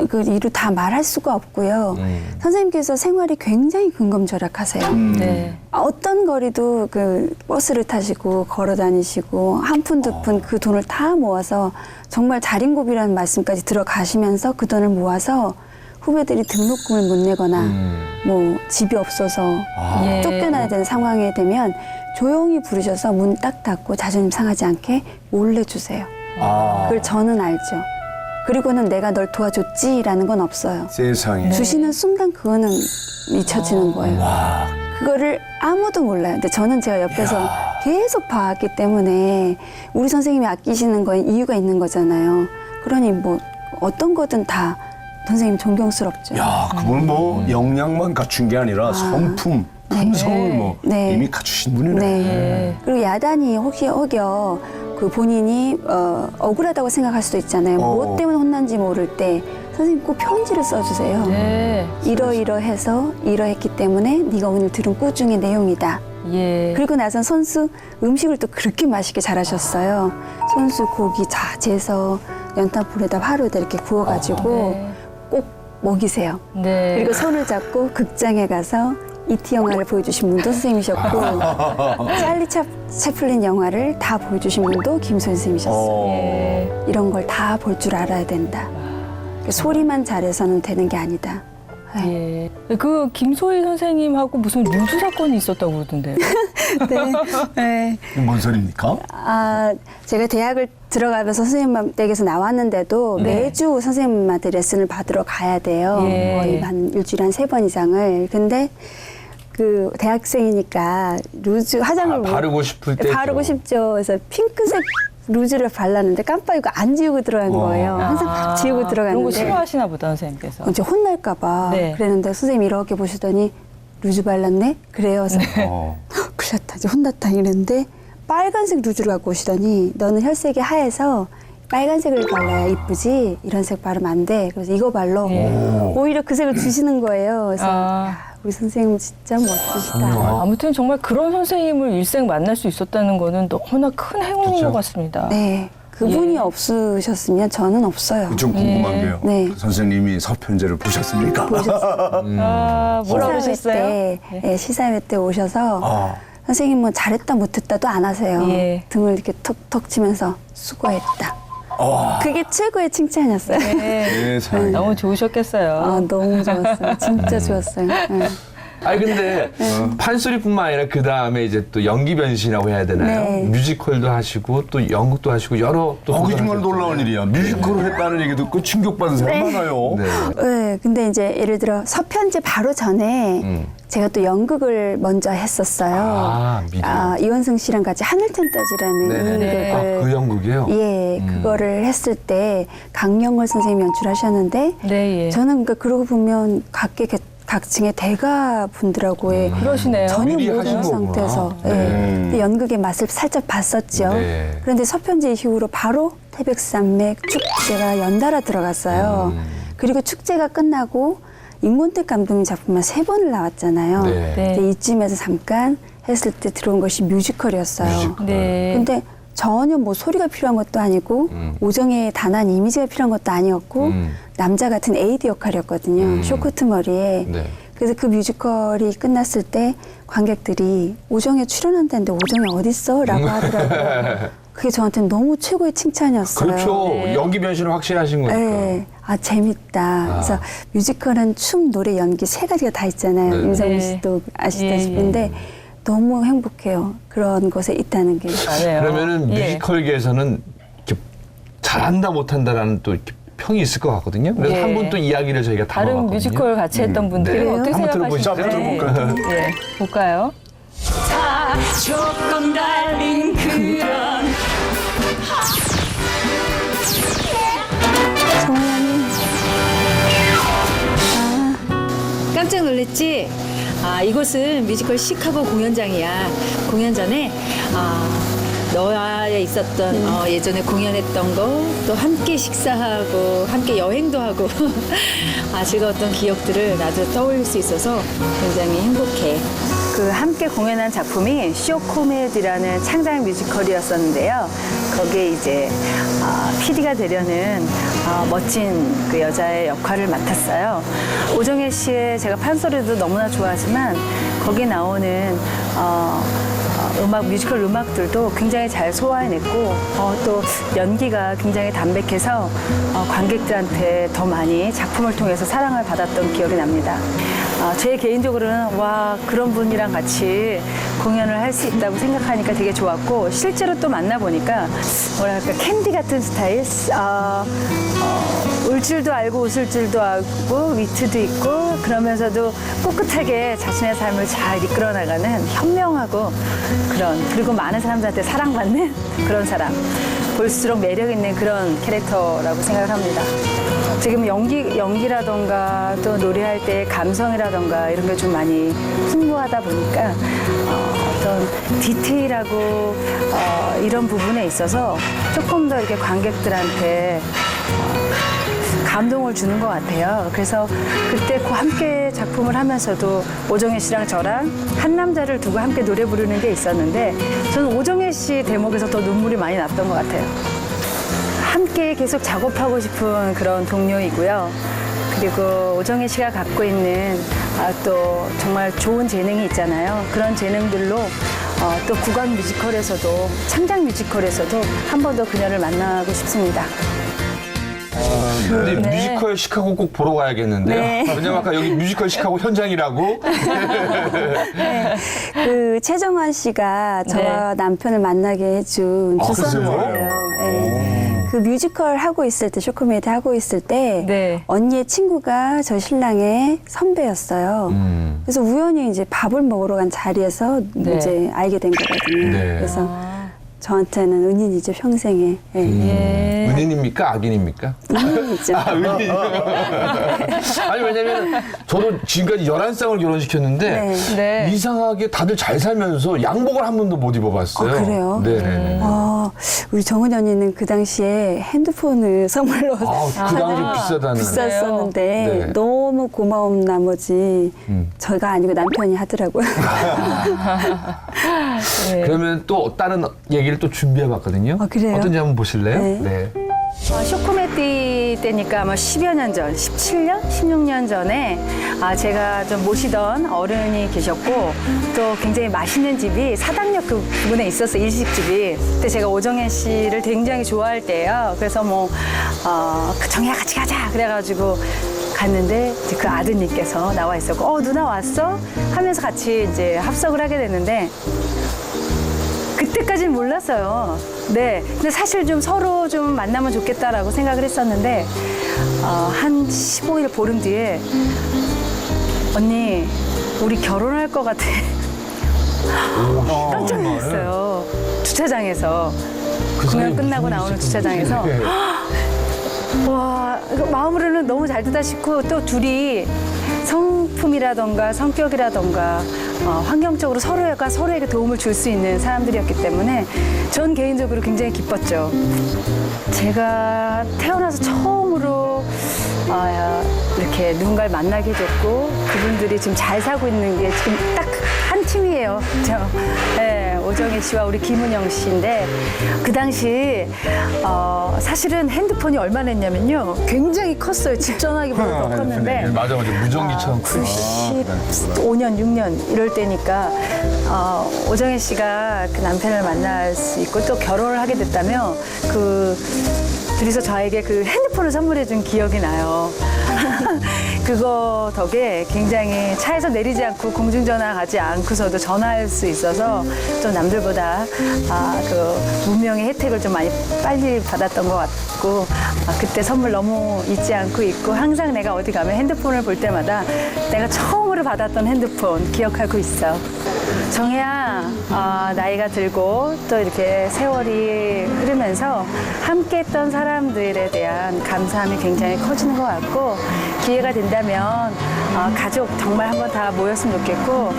Speaker 5: 그 일을 다 말할 수가 없고요. 선생님께서 생활이 굉장히 근검절약하세요.
Speaker 2: 네.
Speaker 5: 어떤 거리도 그 버스를 타시고 걸어 다니시고 한 푼 두 푼 그 돈을 다 모아서 정말 자린고비라는 말씀까지 들어가시면서 그 돈을 모아서 후배들이 등록금을 못 내거나 뭐 집이 없어서
Speaker 2: 예.
Speaker 5: 쫓겨나야 되는 상황이 되면 조용히 부르셔서 문 딱 닫고 자존심 상하지 않게 몰래 주세요. 그걸 저는 알죠. 그리고는 내가 널 도와줬지라는 건 없어요.
Speaker 1: 세상에.
Speaker 5: 주시는 순간 그거는 잊혀지는 거예요. 그거를 아무도 몰라요. 근데 저는 제가 옆에서 계속 봐왔기 때문에 우리 선생님이 아끼시는 건 이유가 있는 거잖아요. 그러니 뭐 어떤 거든 다 선생님 존경스럽죠.
Speaker 1: 야, 그분 뭐 역량만 갖춘 게 아니라 성품, 품성을 뭐
Speaker 5: 네.
Speaker 1: 이미 갖추신 분이네.
Speaker 5: 네. 그리고 야단이 혹여 그 본인이 억울하다고 생각할 수도 있잖아요. 뭐 때문에 혼난지 모를 때 선생님 꼭 편지를 써주세요.
Speaker 2: 네.
Speaker 5: 이러이러해서 이러했기 때문에 네가 오늘 들은 꾸중의 내용이다.
Speaker 2: 예.
Speaker 5: 그리고 나선 손수 음식을 또 그렇게 맛있게 잘하셨어요. 손수 고기 다 재서 연탄불에다 화로에다 이렇게 구워가지고
Speaker 2: 네.
Speaker 5: 꼭 먹이세요.
Speaker 2: 네.
Speaker 5: 그리고 손을 잡고 극장에 가서 이티 영화를 보여주신 분도 선생님이셨고 찰리 채플린 영화를 다 보여주신 분도 김소연 선생님이셨어요.
Speaker 2: 예.
Speaker 5: 이런 걸 다 볼 줄 알아야 된다. 소리만 잘해서는 되는 게 아니다. 네.
Speaker 2: 예. 그 김소희 선생님하고 무슨 유주 사건이 있었다고 그러던데요.
Speaker 5: 네.
Speaker 1: 이게 뭔 소리입니까?
Speaker 5: 제가 대학을 들어가면서 선생님 댁에서 나왔는데도 매주 선생님한테 레슨을 받으러 가야 돼요.
Speaker 2: 예.
Speaker 5: 거의 한 일주일에 한 3번 이상을. 근데 그 대학생이니까 루즈 화장을
Speaker 3: 바르고 싶을 때.
Speaker 5: 바르고 싶죠. 그래서 핑크색 루즈를 발랐는데 깜빡이고 안 지우고 들어간 거예요. 항상 지우고
Speaker 2: 그런 거
Speaker 5: 들어갔는데
Speaker 2: 싫어하시나 보다 선생님께서.
Speaker 5: 이제 혼날까 봐
Speaker 2: 네.
Speaker 5: 그랬는데 선생님이 이렇게 보시더니 루즈 발랐네? 그래요. 그래서 큰일 났다. 이제 혼났다 이랬는데 빨간색 루즈를 갖고 오시더니 너는 혈색이 하얘서 빨간색을 발라야 이쁘지 이런 색 바르면 안 돼. 그래서 이거 발라. 오히려 그 색을 주시는 거예요. 그래서 야, 우리 선생님 진짜 멋지시다.
Speaker 2: 아무튼 정말 그런 선생님을 일생 만날 수 있었다는 거는 너무나 큰 행운인 것 같습니다.
Speaker 5: 네. 그분이
Speaker 2: 예.
Speaker 5: 없으셨으면 저는 없어요.
Speaker 1: 좀 궁금한
Speaker 2: 예.
Speaker 1: 게요.
Speaker 5: 네.
Speaker 1: 선생님이 서편제를 보셨습니까?
Speaker 5: 보셨어요.
Speaker 2: 뭐라
Speaker 5: 시사회
Speaker 2: 그러셨어요?
Speaker 5: 때, 예, 시사회 때 오셔서 선생님은 잘했다 못했다도 안 하세요.
Speaker 2: 예.
Speaker 5: 등을 이렇게 톡톡 치면서 수고했다. 그게 최고의 칭찬이었어요.
Speaker 2: 네.
Speaker 1: 세상에.
Speaker 2: 너무 좋으셨겠어요.
Speaker 5: 아, 너무 좋았어요. 진짜 좋았어요. 네.
Speaker 3: 아니 근데 판소리뿐만 아니라 그 다음에 이제 또 연기 변신이라고 해야 되나요?
Speaker 5: 네.
Speaker 3: 뮤지컬도 하시고 또 연극도 하시고 여러 또
Speaker 1: 그게 정말
Speaker 3: 도전하셨잖아요.
Speaker 1: 놀라운 일이야. 뮤지컬을 했다는 얘기 듣고 충격받은 사람 많아요.
Speaker 3: 네.
Speaker 5: 네, 근데 이제 예를 들어 서편제 바로 전에 제가 또 연극을 먼저 했었어요.
Speaker 3: 아, 미리.
Speaker 5: 이원승 씨랑 같이 하늘천따지라는
Speaker 3: 네네네.
Speaker 5: 연극을
Speaker 3: 아, 그 연극이요?
Speaker 5: 예, 그거를 했을 때 강영월 선생님이 연출하셨는데
Speaker 2: 네, 예.
Speaker 5: 저는 그러고 보면 각층의 대가 분들하고의
Speaker 2: 그러시네요.
Speaker 5: 전혀
Speaker 3: 미리
Speaker 5: 모르는
Speaker 3: 하신 거구나.
Speaker 5: 상태에서 예.
Speaker 3: 네.
Speaker 5: 근데 연극의 맛을 살짝 봤었죠.
Speaker 3: 네.
Speaker 5: 그런데 서편제 이후로 바로 태백산맥 축제가 연달아 들어갔어요. 그리고 축제가 끝나고 임권택 감독님 작품만 3번을 나왔잖아요.
Speaker 3: 네.
Speaker 2: 네.
Speaker 5: 근데 이쯤에서 잠깐 했을 때 들어온 것이 뮤지컬이었어요.
Speaker 3: 뮤지컬.
Speaker 2: 네.
Speaker 5: 근데 전혀 뭐 소리가 필요한 것도 아니고 오정의 단한 이미지가 필요한 것도 아니었고 남자 같은 에이드 역할이었거든요. 쇼커트 머리에.
Speaker 3: 네.
Speaker 5: 그래서 그 뮤지컬이 끝났을 때 관객들이 오정에 출연한다는데 오정이 어딨어? 라고 하더라고요. 그게 저한테는 너무 최고의 칭찬이었어요.
Speaker 3: 그렇죠.
Speaker 2: 네.
Speaker 3: 연기 변신을 확실하신 거니까.
Speaker 5: 네. 아, 재밌다. 그래서 뮤지컬은 춤, 노래, 연기 3가지가 다 있잖아요.
Speaker 3: 네.
Speaker 5: 임성훈
Speaker 2: 네.
Speaker 5: 씨도 아시다시피.
Speaker 2: 예, 예.
Speaker 5: 근데 너무 행복해요. 그런 곳에 있다는 게.
Speaker 2: 맞아요.
Speaker 3: 그러면은
Speaker 2: 예.
Speaker 3: 뮤지컬계에서는 이렇게 잘한다 못한다라는 또 이렇게 평이 있을 것 같거든요. 그래서
Speaker 2: 예.
Speaker 3: 한 분 또 이야기를 저희가
Speaker 2: 다른
Speaker 3: 담아봤거든요.
Speaker 2: 뮤지컬 같이 했던 분들이
Speaker 3: 네.
Speaker 2: 어떻게
Speaker 3: 한번
Speaker 2: 생각하실까요?
Speaker 3: 들어보시죠.
Speaker 2: 예. 볼까요?
Speaker 4: 조금 달린 그런
Speaker 5: 정원이
Speaker 6: 깜짝 놀랐지? 이곳은 뮤지컬 시카고 공연장이야. 공연 전에 너와 있었던 예전에 공연했던 거, 또 함께 식사하고 함께 여행도 하고 즐거웠던 기억들을 나도 떠올릴 수 있어서 굉장히 행복해.
Speaker 2: 그 함께 공연한 작품이 쇼 코미디라는 창작 뮤지컬이었었는데요. 거기에 이제 PD가 되려는 멋진 그 여자의 역할을 맡았어요. 오정혜 씨의 제가 판소리도 너무나 좋아하지만 거기 나오는 뮤지컬 음악들도 굉장히 잘 소화해냈고 또 연기가 굉장히 담백해서 관객들한테 더 많이 작품을 통해서 사랑을 받았던 기억이 납니다. 제 개인적으로는 와 그런 분이랑 같이 공연을 할 수 있다고 생각하니까 되게 좋았고 실제로 또 만나보니까 뭐랄까 캔디 같은 스타일 울 줄도 알고 웃을 줄도 알고 위트도 있고 그러면서도 꿋꿋하게 자신의 삶을 잘 이끌어 나가는 현명하고 그리고 많은 사람들한테 사랑받는 그런 사람 볼수록 매력 있는 그런 캐릭터라고 생각을 합니다. 지금 연기라던가 또 노래할 때 감성이라던가 이런 게 좀 많이 풍부하다 보니까 어떤 디테일하고 이런 부분에 있어서 조금 더 이렇게 관객들한테 감동을 주는 것 같아요. 그래서 그때 함께 작품을 하면서도 오정혜 씨랑 저랑 한 남자를 두고 함께 노래 부르는 게 있었는데 저는 오정혜 씨 대목에서 더 눈물이 많이 났던 것 같아요. 함께 계속 작업하고 싶은 그런 동료이고요. 그리고 오정혜 씨가 갖고 있는 또 정말 좋은 재능이 있잖아요. 그런 재능들로 또 국악 뮤지컬에서도 창작 뮤지컬에서도 한 번 더 그녀를 만나고 싶습니다.
Speaker 3: 근데
Speaker 2: 네.
Speaker 3: 뮤지컬 시카고 꼭 보러 가야겠는데요.
Speaker 2: 네.
Speaker 3: 왜냐면 아까 여기 뮤지컬 시카고 현장이라고.
Speaker 5: 그 최정환 씨가 저와 남편을 만나게 해준 주선자예요.
Speaker 3: 그래요?
Speaker 5: 네. 그 뮤지컬 하고 있을 때, 쇼코메디 하고 있을 때
Speaker 2: 네.
Speaker 5: 언니의 친구가 저 신랑의 선배였어요. 그래서 우연히 이제 밥을 먹으러 간 자리에서
Speaker 2: 네.
Speaker 5: 이제 알게 된 거거든요.
Speaker 3: 네.
Speaker 5: 그래서 저한테는 은인이죠, 평생에. 예.
Speaker 2: 예.
Speaker 3: 은인입니까? 악인입니까?
Speaker 5: 은인이죠.
Speaker 3: 은인. 아니, 왜냐면 저도 지금까지 11쌍을 결혼시켰는데
Speaker 5: 네.
Speaker 2: 네.
Speaker 3: 이상하게 다들 잘 살면서 양복을 한 번도 못 입어봤어요.
Speaker 5: 아, 그래요?
Speaker 3: 네.
Speaker 5: 우리 정은이 언니는 그 당시에 핸드폰을 선물로
Speaker 3: 그 당시 비싸다는.
Speaker 5: 비쌌었는데
Speaker 3: 네.
Speaker 5: 너무 고마운 나머지 저희가 아니고 남편이 하더라고요.
Speaker 2: 네.
Speaker 3: 그러면 또 다른 얘기를 또 준비해봤거든요.
Speaker 5: 아, 그래요?
Speaker 3: 어떤지 한번 보실래요?
Speaker 5: 네.
Speaker 2: 쇼코메띠 때니까 아마 10여 년 전, 17년? 16년 전에 제가 좀 모시던 어른이 계셨고 또 굉장히 맛있는 집이 사당역 그 부근에 있었어요, 일식집이. 그때 제가 오정현 씨를 굉장히 좋아할 때예요. 그래서 정혜야 같이 가자 그래가지고 갔는데 이제 그 아드님께서 나와 있었고 누나 왔어? 하면서 같이 이제 합석을 하게 됐는데 그때까지는 몰랐어요. 네. 근데 사실 좀 서로 좀 만나면 좋겠다라고 생각을 했었는데, 한 15일 보름 뒤에, 언니, 우리 결혼할 것 같아. 깜짝 놀랐어요. 주차장에서. 공연 끝나고 나오는 주차장에서. 와, 이거 마음으로는 너무 잘 되다 싶고, 또 둘이 성품이라던가 성격이라던가 환경적으로 서로가 서로에게 도움을 줄 수 있는 사람들이었기 때문에 전 개인적으로 굉장히 기뻤죠. 제가 태어나서 처음으로 이렇게 누군가를 만나게 됐고 그분들이 지금 잘 살고 있는 게 지금 딱 한 팀이에요. 네, 오정혜 씨와 우리 김은영 씨인데 그 당시 사실은 핸드폰이 얼마나 했냐면요. 굉장히 컸어요. 집 전화기보다 더 컸는데
Speaker 3: 맞아. 무전기처럼 크고.
Speaker 2: 95년, 6년 이럴 때니까 오정혜 씨가 그 남편을 만날 수 있고 또 결혼을 하게 됐다면 둘이서 저에게 그 핸드폰을 선물해 준 기억이 나요. 그거 덕에 굉장히 차에서 내리지 않고 공중전화 가지 않고서도 전화할 수 있어서 좀 남들보다 그 문명의 혜택을 좀 많이 빨리 받았던 것 같고 그때 선물 너무 잊지 않고 있고 항상 내가 어디 가면 핸드폰을 볼 때마다 내가 처음으로 받았던 핸드폰 기억하고 있어. 정혜야, 나이가 들고 또 이렇게 세월이 흐르면서 함께했던 사람들에 대한 감사함이 굉장히 커지는 것 같고 기회가 된다면 가족 정말 한번 다 모였으면 좋겠고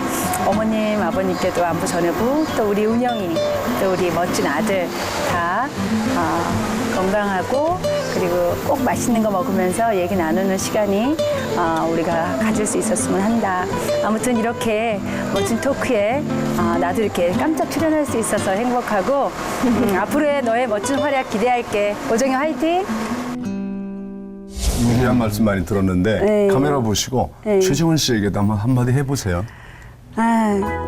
Speaker 2: 어머님, 아버님께도 안부 전하고 또 우리 운영이 또 우리 멋진 아들 다 건강하고 그리고 꼭 맛있는 거 먹으면서 얘기 나누는 시간이 우리가 가질 수 있었으면 한다. 아무튼 이렇게 멋진 토크에 나도 이렇게 깜짝 출연할 수 있어서 행복하고 앞으로의 너의 멋진 활약 기대할게. 오정혜 화이팅!
Speaker 1: 위대한 말씀 많이 들었는데
Speaker 5: 네.
Speaker 1: 카메라 보시고
Speaker 5: 네.
Speaker 1: 최정원 씨에게도 한마디 해보세요.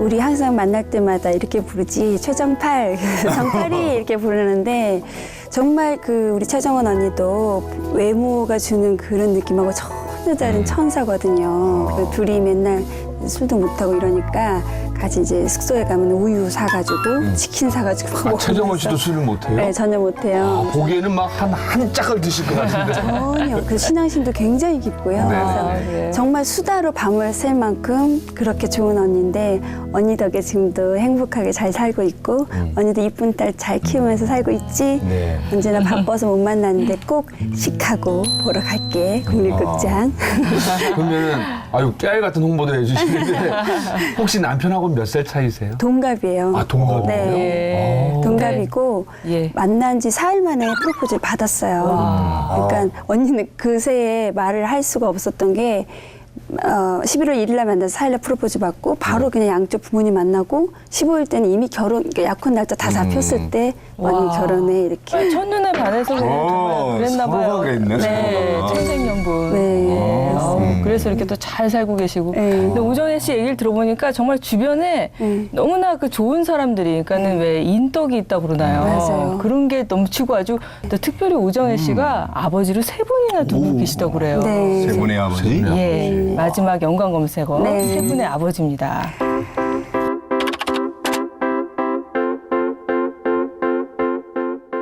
Speaker 5: 우리 항상 만날 때마다 이렇게 부르지. 최정팔, 정팔이 이렇게 부르는데 정말 우리 최정원 언니도 외모가 주는 그런 느낌하고 전혀 다른 천사거든요. 그리고 둘이 맨날 술도 못하고 이러니까 같이 이제 숙소에 가면 우유 사가지고 치킨 사가지고 막 먹으면서.
Speaker 3: 최정원 씨도 술을 못해요?
Speaker 5: 네, 전혀 못해요.
Speaker 3: 보기에는 막 한 짝을 드실 것 같은데.
Speaker 5: 전혀. 그 신앙심도 굉장히 깊고요. 그래서 정말 수다로 밤을 샐 만큼 그렇게 좋은 언니인데 언니 덕에 지금도 행복하게 잘 살고 있고 언니도 이쁜 딸 잘 키우면서 살고 있지.
Speaker 3: 네.
Speaker 5: 언제나 바빠서 못 만났는데 꼭 시카고 보러 갈게. 국립극장.
Speaker 3: 그러면은 깨알 같은 홍보도 해주시는데 혹시 남편하고 몇 살 차이세요?
Speaker 5: 동갑이에요.
Speaker 3: 동갑이에요?
Speaker 5: 네. 동갑이고
Speaker 4: 예.
Speaker 5: 만난 지 4일 만에 프로포즈를 받았어요. 그러니까 언니는 그새에 말을 할 수가 없었던 게 11월 1일 날 만나서 4일 날 프로포즈 받고 바로 그냥 양쪽 부모님 만나고 15일 때는 이미 그러니까 약혼 날짜 다 잡혔을 때 언니 결혼해 이렇게.
Speaker 4: 첫눈에 반해서 정말 그랬나 봐요.
Speaker 1: 서로가 그랬네,
Speaker 4: 네,
Speaker 1: 서로가.
Speaker 4: 천생연분.
Speaker 5: 네.
Speaker 4: 그래서 이렇게 또 잘 살고 계시고.
Speaker 5: 네.
Speaker 4: 근데 오정혜 씨 얘기를 들어보니까 정말 주변에 너무나 그 좋은 사람들이, 그러니까는 왜 인덕이 있다고 그러나요?
Speaker 5: 맞아요.
Speaker 4: 그런 게 넘치고 아주 또 특별히 오정혜 씨가 아버지를 3분이나 두고 계시다고 그래요.
Speaker 5: 네.
Speaker 1: 세 분의 아버지.
Speaker 4: 예, 마지막 연관 검색어
Speaker 5: 네.
Speaker 4: 3분의 아버지입니다.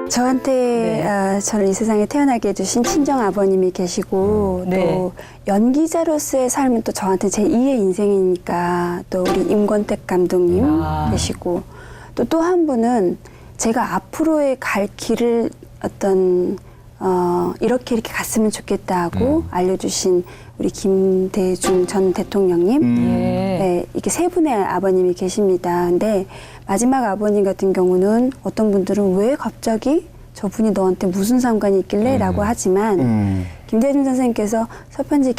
Speaker 5: 저한테 저를 이 세상에 태어나게 해주신 친정 아버님이 계시고
Speaker 4: 네.
Speaker 5: 또 연기자로서의 삶은 또 저한테 제 2의 인생이니까 또 우리 임권택 감독님 계시고 또 한 분은 제가 앞으로의 갈 길을 어떤 이렇게 갔으면 좋겠다 하고 알려주신 우리 김대중 전 대통령님. 네, 이렇게 세 분의 아버님이 계십니다. 근데 마지막 아버님 같은 경우는 어떤 분들은 왜 갑자기 저분이 너한테 무슨 상관이 있길래? 라고 하지만 김대중 선생님께서 서편지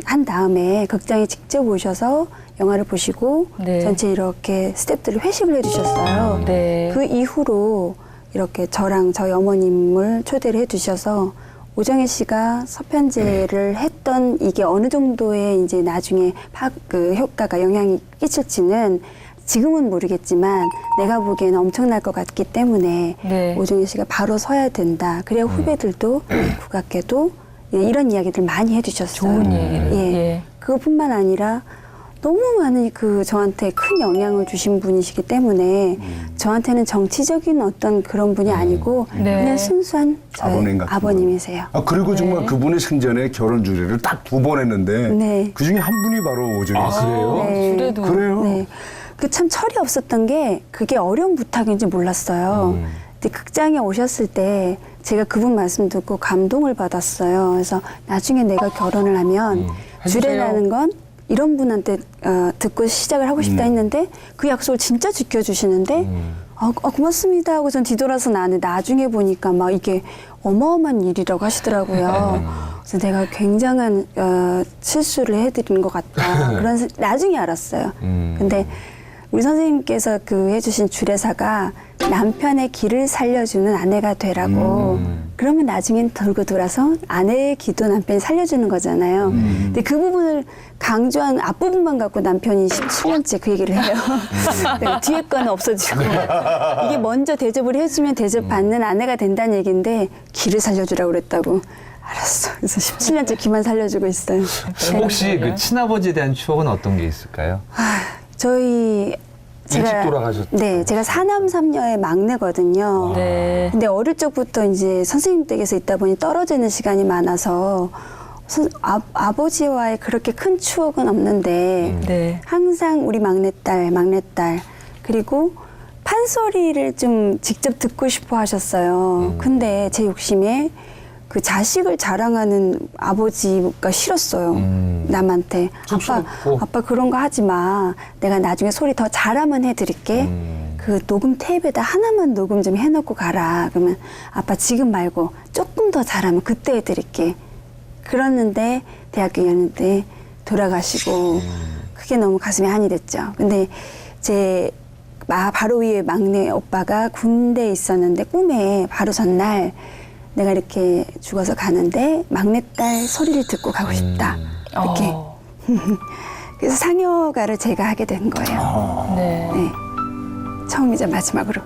Speaker 5: 한 다음에 극장에 직접 오셔서 영화를 보시고
Speaker 4: 네.
Speaker 5: 전체 이렇게 스태프들을 회식을 해주셨어요.
Speaker 4: 네.
Speaker 5: 그 이후로 이렇게 저랑 저희 어머님을 초대를 해주셔서 오정혜 씨가 서편제를 했던 이게 어느 정도의 이제 나중에 그 효과가 영향이 끼칠지는 지금은 모르겠지만 내가 보기에는 엄청날 것 같기 때문에
Speaker 4: 네.
Speaker 5: 오정혜 씨가 바로 서야 된다. 그래야 후배들도 국악계도 이런 이야기들 많이 해주셨어요.
Speaker 4: 좋은 얘기를.
Speaker 5: 예.
Speaker 4: 예.
Speaker 5: 그것뿐만 아니라 너무 많은 그 저한테 큰 영향을 주신 분이시기 때문에 저한테는 정치적인 어떤 그런 분이 아니고
Speaker 4: 네.
Speaker 5: 그냥 순수한 저의
Speaker 1: 아버님 같은
Speaker 5: 아버님이세요.
Speaker 1: 그리고 정말 그분의 생전에 결혼 주례를 딱 2번 했는데
Speaker 5: 네.
Speaker 1: 그 중에 한 분이 바로 오정혜 씨.
Speaker 3: 그래요?
Speaker 5: 네.
Speaker 4: 주례도.
Speaker 1: 그래요?
Speaker 5: 네. 그 참 철이 없었던 게 그게 어려운 부탁인지 몰랐어요. 근데 극장에 오셨을 때 제가 그분 말씀 듣고 감동을 받았어요. 그래서 나중에 내가 결혼을 하면 주례라는 건 이런 분한테 듣고 시작을 하고 싶다 했는데 그 약속을 진짜 지켜주시는데 고맙습니다 하고 전 뒤돌아서 나는데 나중에 보니까 막 이게 어마어마한 일이라고 하시더라고요. 그래서 내가 굉장한 실수를 해드린 것 같다. 그런 나중에 알았어요. 근데 우리 선생님께서 그 해주신 주례사가 남편의 길을 살려주는 아내가 되라고 그러면 나중엔 돌고 돌아서 아내의 기도 남편이 살려주는 거잖아요. 근데 그 부분을 강조한 앞부분만 갖고 남편이 17년째 그 얘기를 해요. 네, 뒤에 거는 없어지고 이게 먼저 대접을 해주면 대접받는 아내가 된다는 얘기인데 길을 살려주라고 그랬다고. 알았어. 그래서 17년째 귀만 살려주고 있어요.
Speaker 7: 혹시 그 친아버지에 대한 추억은 어떤 게 있을까요?
Speaker 5: 저희
Speaker 3: 일찍 돌아가셨죠?
Speaker 5: 네, 제가 사남 삼녀의 막내거든요.
Speaker 4: 네.
Speaker 5: 근데 어릴 적부터 이제 선생님 댁에서 있다 보니 떨어지는 시간이 많아서 아버지와의 그렇게 큰 추억은 없는데
Speaker 4: 네.
Speaker 5: 항상 우리 막내딸 그리고 판소리를 좀 직접 듣고 싶어 하셨어요. 근데 제 욕심에 그 자식을 자랑하는 아버지가 싫었어요. 남한테. 아빠 그런 거 하지 마. 내가 나중에 소리 더 잘하면 해드릴게. 그 녹음 테이프에다 하나만 녹음 좀 해놓고 가라. 그러면 아빠 지금 말고 조금 더 잘하면 그때 해드릴게. 그랬는데 대학교 2학년 때 돌아가시고 그게 너무 가슴이 한이 됐죠. 근데 제 바로 위에 막내 오빠가 군대에 있었는데 꿈에 바로 전날 내가 이렇게 죽어서 가는데 막내딸 소리를 듣고 가고 싶다. 이렇게. 그래서 상여가를 제가 하게 된 거예요.
Speaker 4: 네.
Speaker 5: 네. 처음이자 마지막으로.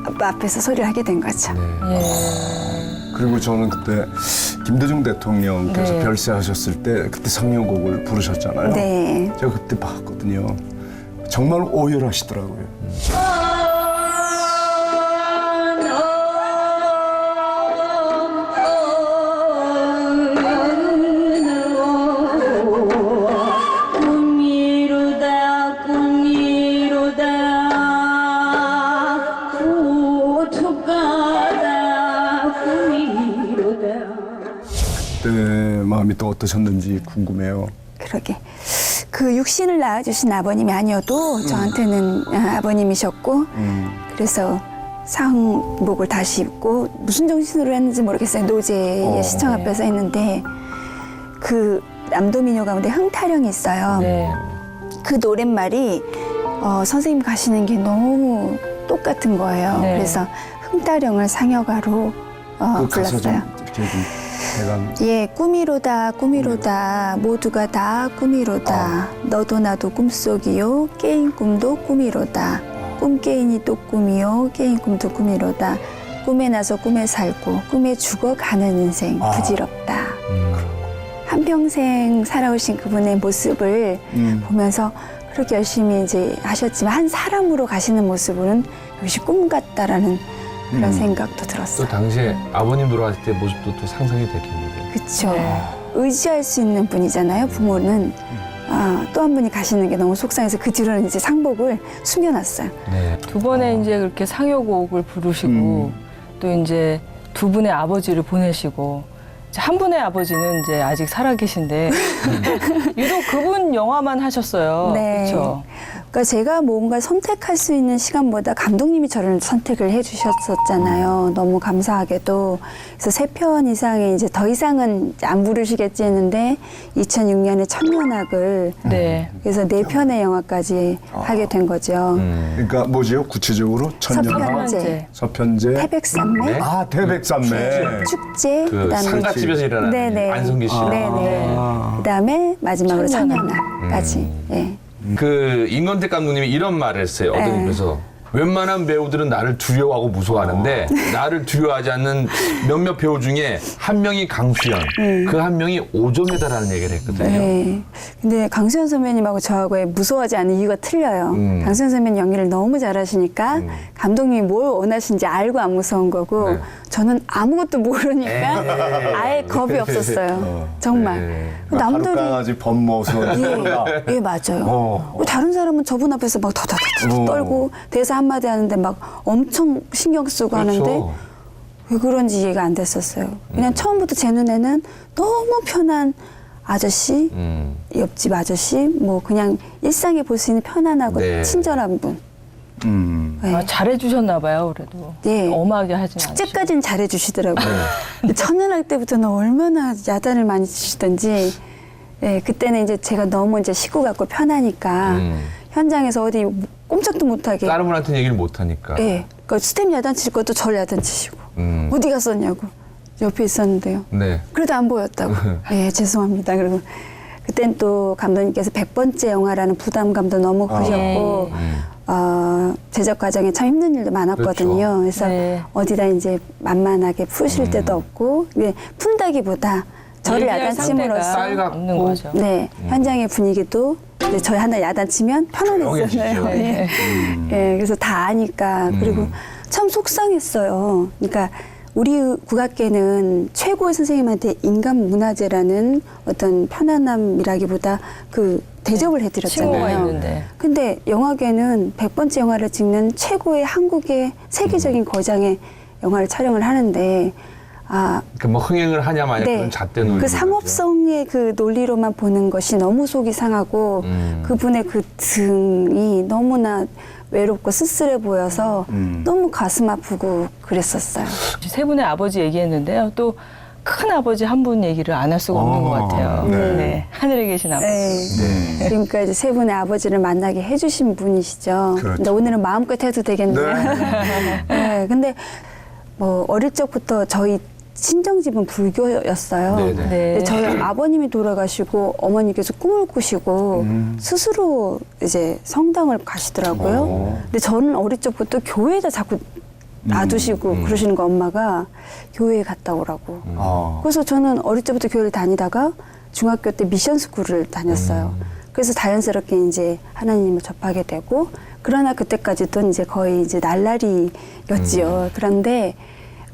Speaker 5: 아빠 앞에서 소리를 하게 된 거죠.
Speaker 4: 예.
Speaker 1: 그리고 저는 그때 김대중 대통령께서
Speaker 4: 네.
Speaker 1: 별세하셨을 때 그때 상여곡을 부르셨잖아요.
Speaker 5: 네.
Speaker 1: 제가 그때 봤거든요. 정말 오열하시더라고요. 그때 마음이 또 어떠셨는지 궁금해요.
Speaker 5: 그러게. 그 육신을 낳아주신 아버님이 아니어도 저한테는 아버님이셨고 그래서 상복을 다시 입고 무슨 정신으로 했는지 모르겠어요. 노제의 시청 앞에서 했는데 그 남도민요 가운데 흥타령이 있어요.
Speaker 4: 네.
Speaker 5: 그 노랫말이 선생님 가시는 게 너무 똑같은 거예요.
Speaker 4: 네.
Speaker 5: 그래서 흥타령을 상여가로
Speaker 1: 그 가사 좀
Speaker 5: 불렀어요.
Speaker 1: 이렇게 좀 대강.
Speaker 5: 예, 꿈이로다, 꿈이로다, 모두가 다 꿈이로다. 너도 나도 꿈속이요, 깨인 꿈도 꿈이로다. 꿈 깨인이 또 꿈이요, 깨인 꿈도 꿈이로다. 꿈에 나서 꿈에 살고, 꿈에 죽어가는 인생 부질없다. 한평생 살아오신 그분의 모습을 보면서 그렇게 열심히 이제 하셨지만 한 사람으로 가시는 모습은 역시 꿈 같다라는 그런 생각도 들었어요.
Speaker 3: 또 당시에 아버님 돌아가실 때 모습도 또 상상이 되겠는데.
Speaker 5: 그렇죠.
Speaker 4: 네.
Speaker 5: 의지할 수 있는 분이잖아요. 부모는 또 한 분이 가시는 게 너무 속상해서 그 뒤로는 이제 상복을 숨겨놨어요.
Speaker 3: 네.
Speaker 4: 두 번에 이제 그렇게 상여곡을 부르시고 또 이제 두 분의 아버지를 보내시고 이제 한 분의 아버지는 이제 아직 살아계신데 유독 그분 영화만 하셨어요.
Speaker 5: 네.
Speaker 4: 그렇죠.
Speaker 5: 그러니까 제가 뭔가 선택할 수 있는 시간보다 감독님이 저를 선택을 해주셨었잖아요. 너무 감사하게도. 그래서 3편 이상에 이제 더 이상은 이제 안 부르시겠지 했는데 2006년에 천년악을
Speaker 4: 네.
Speaker 5: 그래서 4편의 영화까지 하게 된 거죠.
Speaker 1: 그러니까 뭐지요? 구체적으로 천년왕,
Speaker 5: 서편제,
Speaker 1: 서편제,
Speaker 5: 태백산맥,
Speaker 1: 아 태백산맥.
Speaker 5: 축제,
Speaker 3: 그
Speaker 5: 그다음에
Speaker 3: 상가집에서 일어나는
Speaker 5: 네네.
Speaker 3: 안성기 씨랑.
Speaker 5: 네네. 그다음에 마지막으로 천년왕까지. 예.
Speaker 3: 그 임건택 감독님이 이런 말을 했어요. 어떤
Speaker 5: 네.
Speaker 3: 입에서 웬만한 배우들은 나를 두려워하고 무서워하는데 나를 두려워하지 않는 몇몇 배우 중에 한 명이 강수연, 그 한 명이 5점이다라는 얘기를 했거든요.
Speaker 5: 네. 근데 강수현 선배님하고 저하고의 무서워하지 않는 이유가 틀려요. 강수현 선배님 연기를 너무 잘하시니까 감독님이 뭘 원하시는지 알고 안 무서운 거고
Speaker 3: 네.
Speaker 5: 저는 아무것도 모르니까 아예 겁이 없었어요. 정말. 남들이
Speaker 1: 강아지 범모선.
Speaker 5: 예, 맞아요. 다른 사람은 저분 앞에서 막 더더더 떨고 대사 한마디 하는데 막 엄청 신경 쓰고 하는데
Speaker 3: 그렇죠.
Speaker 5: 왜 그런지 이해가 안 됐었어요. 그냥 처음부터 제 눈에는 너무 편한 아저씨, 옆집 아저씨, 뭐 그냥 일상에 볼 수 있는 편안하고
Speaker 3: 네.
Speaker 5: 친절한 분. 네.
Speaker 4: 아, 잘해주셨나 봐요, 그래도.
Speaker 5: 네.
Speaker 4: 엄하게 하진 않으시고.
Speaker 5: 축제까지는 잘해주시더라고요. 근데 천연할 때부터는 얼마나 야단을 많이 치시던지. 네, 그때는 이제 제가 너무 이제 식구 같고 편하니까 현장에서 어디 꼼짝도 못하게.
Speaker 3: 다른 분한테는 얘기를 못 하니까.
Speaker 5: 네, 그 스텝 야단 칠 것도 저를 야단 치시고 어디 갔었냐고 옆에 있었는데요.
Speaker 3: 네.
Speaker 5: 그래도 안 보였다고. 예, 죄송합니다. 그리고 그땐 또 감독님께서 100번째 영화라는 부담감도 너무 크셨고 제작 과정에 참 힘든 일도 많았거든요.
Speaker 3: 그렇죠.
Speaker 5: 그래서
Speaker 4: 네.
Speaker 5: 어디다 이제 만만하게 푸실 때도 없고 푼다기보다 저를
Speaker 4: 얘기할
Speaker 5: 야단침으로써
Speaker 4: 상대가 없는 거죠.
Speaker 5: 네, 현장의 분위기도 이제 저희 하나 야단치면 편안했잖아요.
Speaker 3: 조용해지죠.
Speaker 5: 예. 예, 그래서 다 아니까 그리고 참 속상했어요. 그러니까 우리 국악계는 최고의 선생님한테 인간 문화재라는 어떤 편안함이라기보다 그 대접을 해드렸잖아요.
Speaker 4: 칭호가 있는데.
Speaker 5: 근데 영화계는 100번째 영화를 찍는 최고의 한국의 세계적인 거장의 영화를 촬영을 하는데
Speaker 3: 그 뭐 흥행을 하냐 마냐 그런 잣대 논리.
Speaker 5: 그 상업성의 그 논리로만 보는 것이 너무 속이 상하고 그분의 그 등이 너무나 외롭고 쓸쓸해 보여서 너무 가슴 아프고 그랬었어요.
Speaker 4: 세 분의 아버지 얘기했는데요. 또 큰 아버지 한 분 얘기를 안 할 수가 없는 것 같아요. 네. 하늘에 계신 아버지.
Speaker 5: 네. 지금까지 세 분의 아버지를 만나게 해주신 분이시죠.
Speaker 1: 그렇죠.
Speaker 5: 근데 오늘은 마음껏 해도 되겠네요. 네. 근데 뭐 어릴 적부터 저희 친정집은 불교였어요.
Speaker 3: 네네.
Speaker 4: 네.
Speaker 5: 근데 저희 아버님이 돌아가시고 어머니께서 꿈을 꾸시고 스스로 이제 성당을 가시더라고요. 근데 저는 어릴 적부터 교회에다 자꾸 놔두시고 그러시는 거 엄마가 교회에 갔다 오라고. 그래서 저는 어릴 때부터 교회를 다니다가 중학교 때 미션 스쿨을 다녔어요. 그래서 자연스럽게 이제 하나님을 접하게 되고 그러나 그때까지도 이제 거의 이제 날라리였지요. 그런데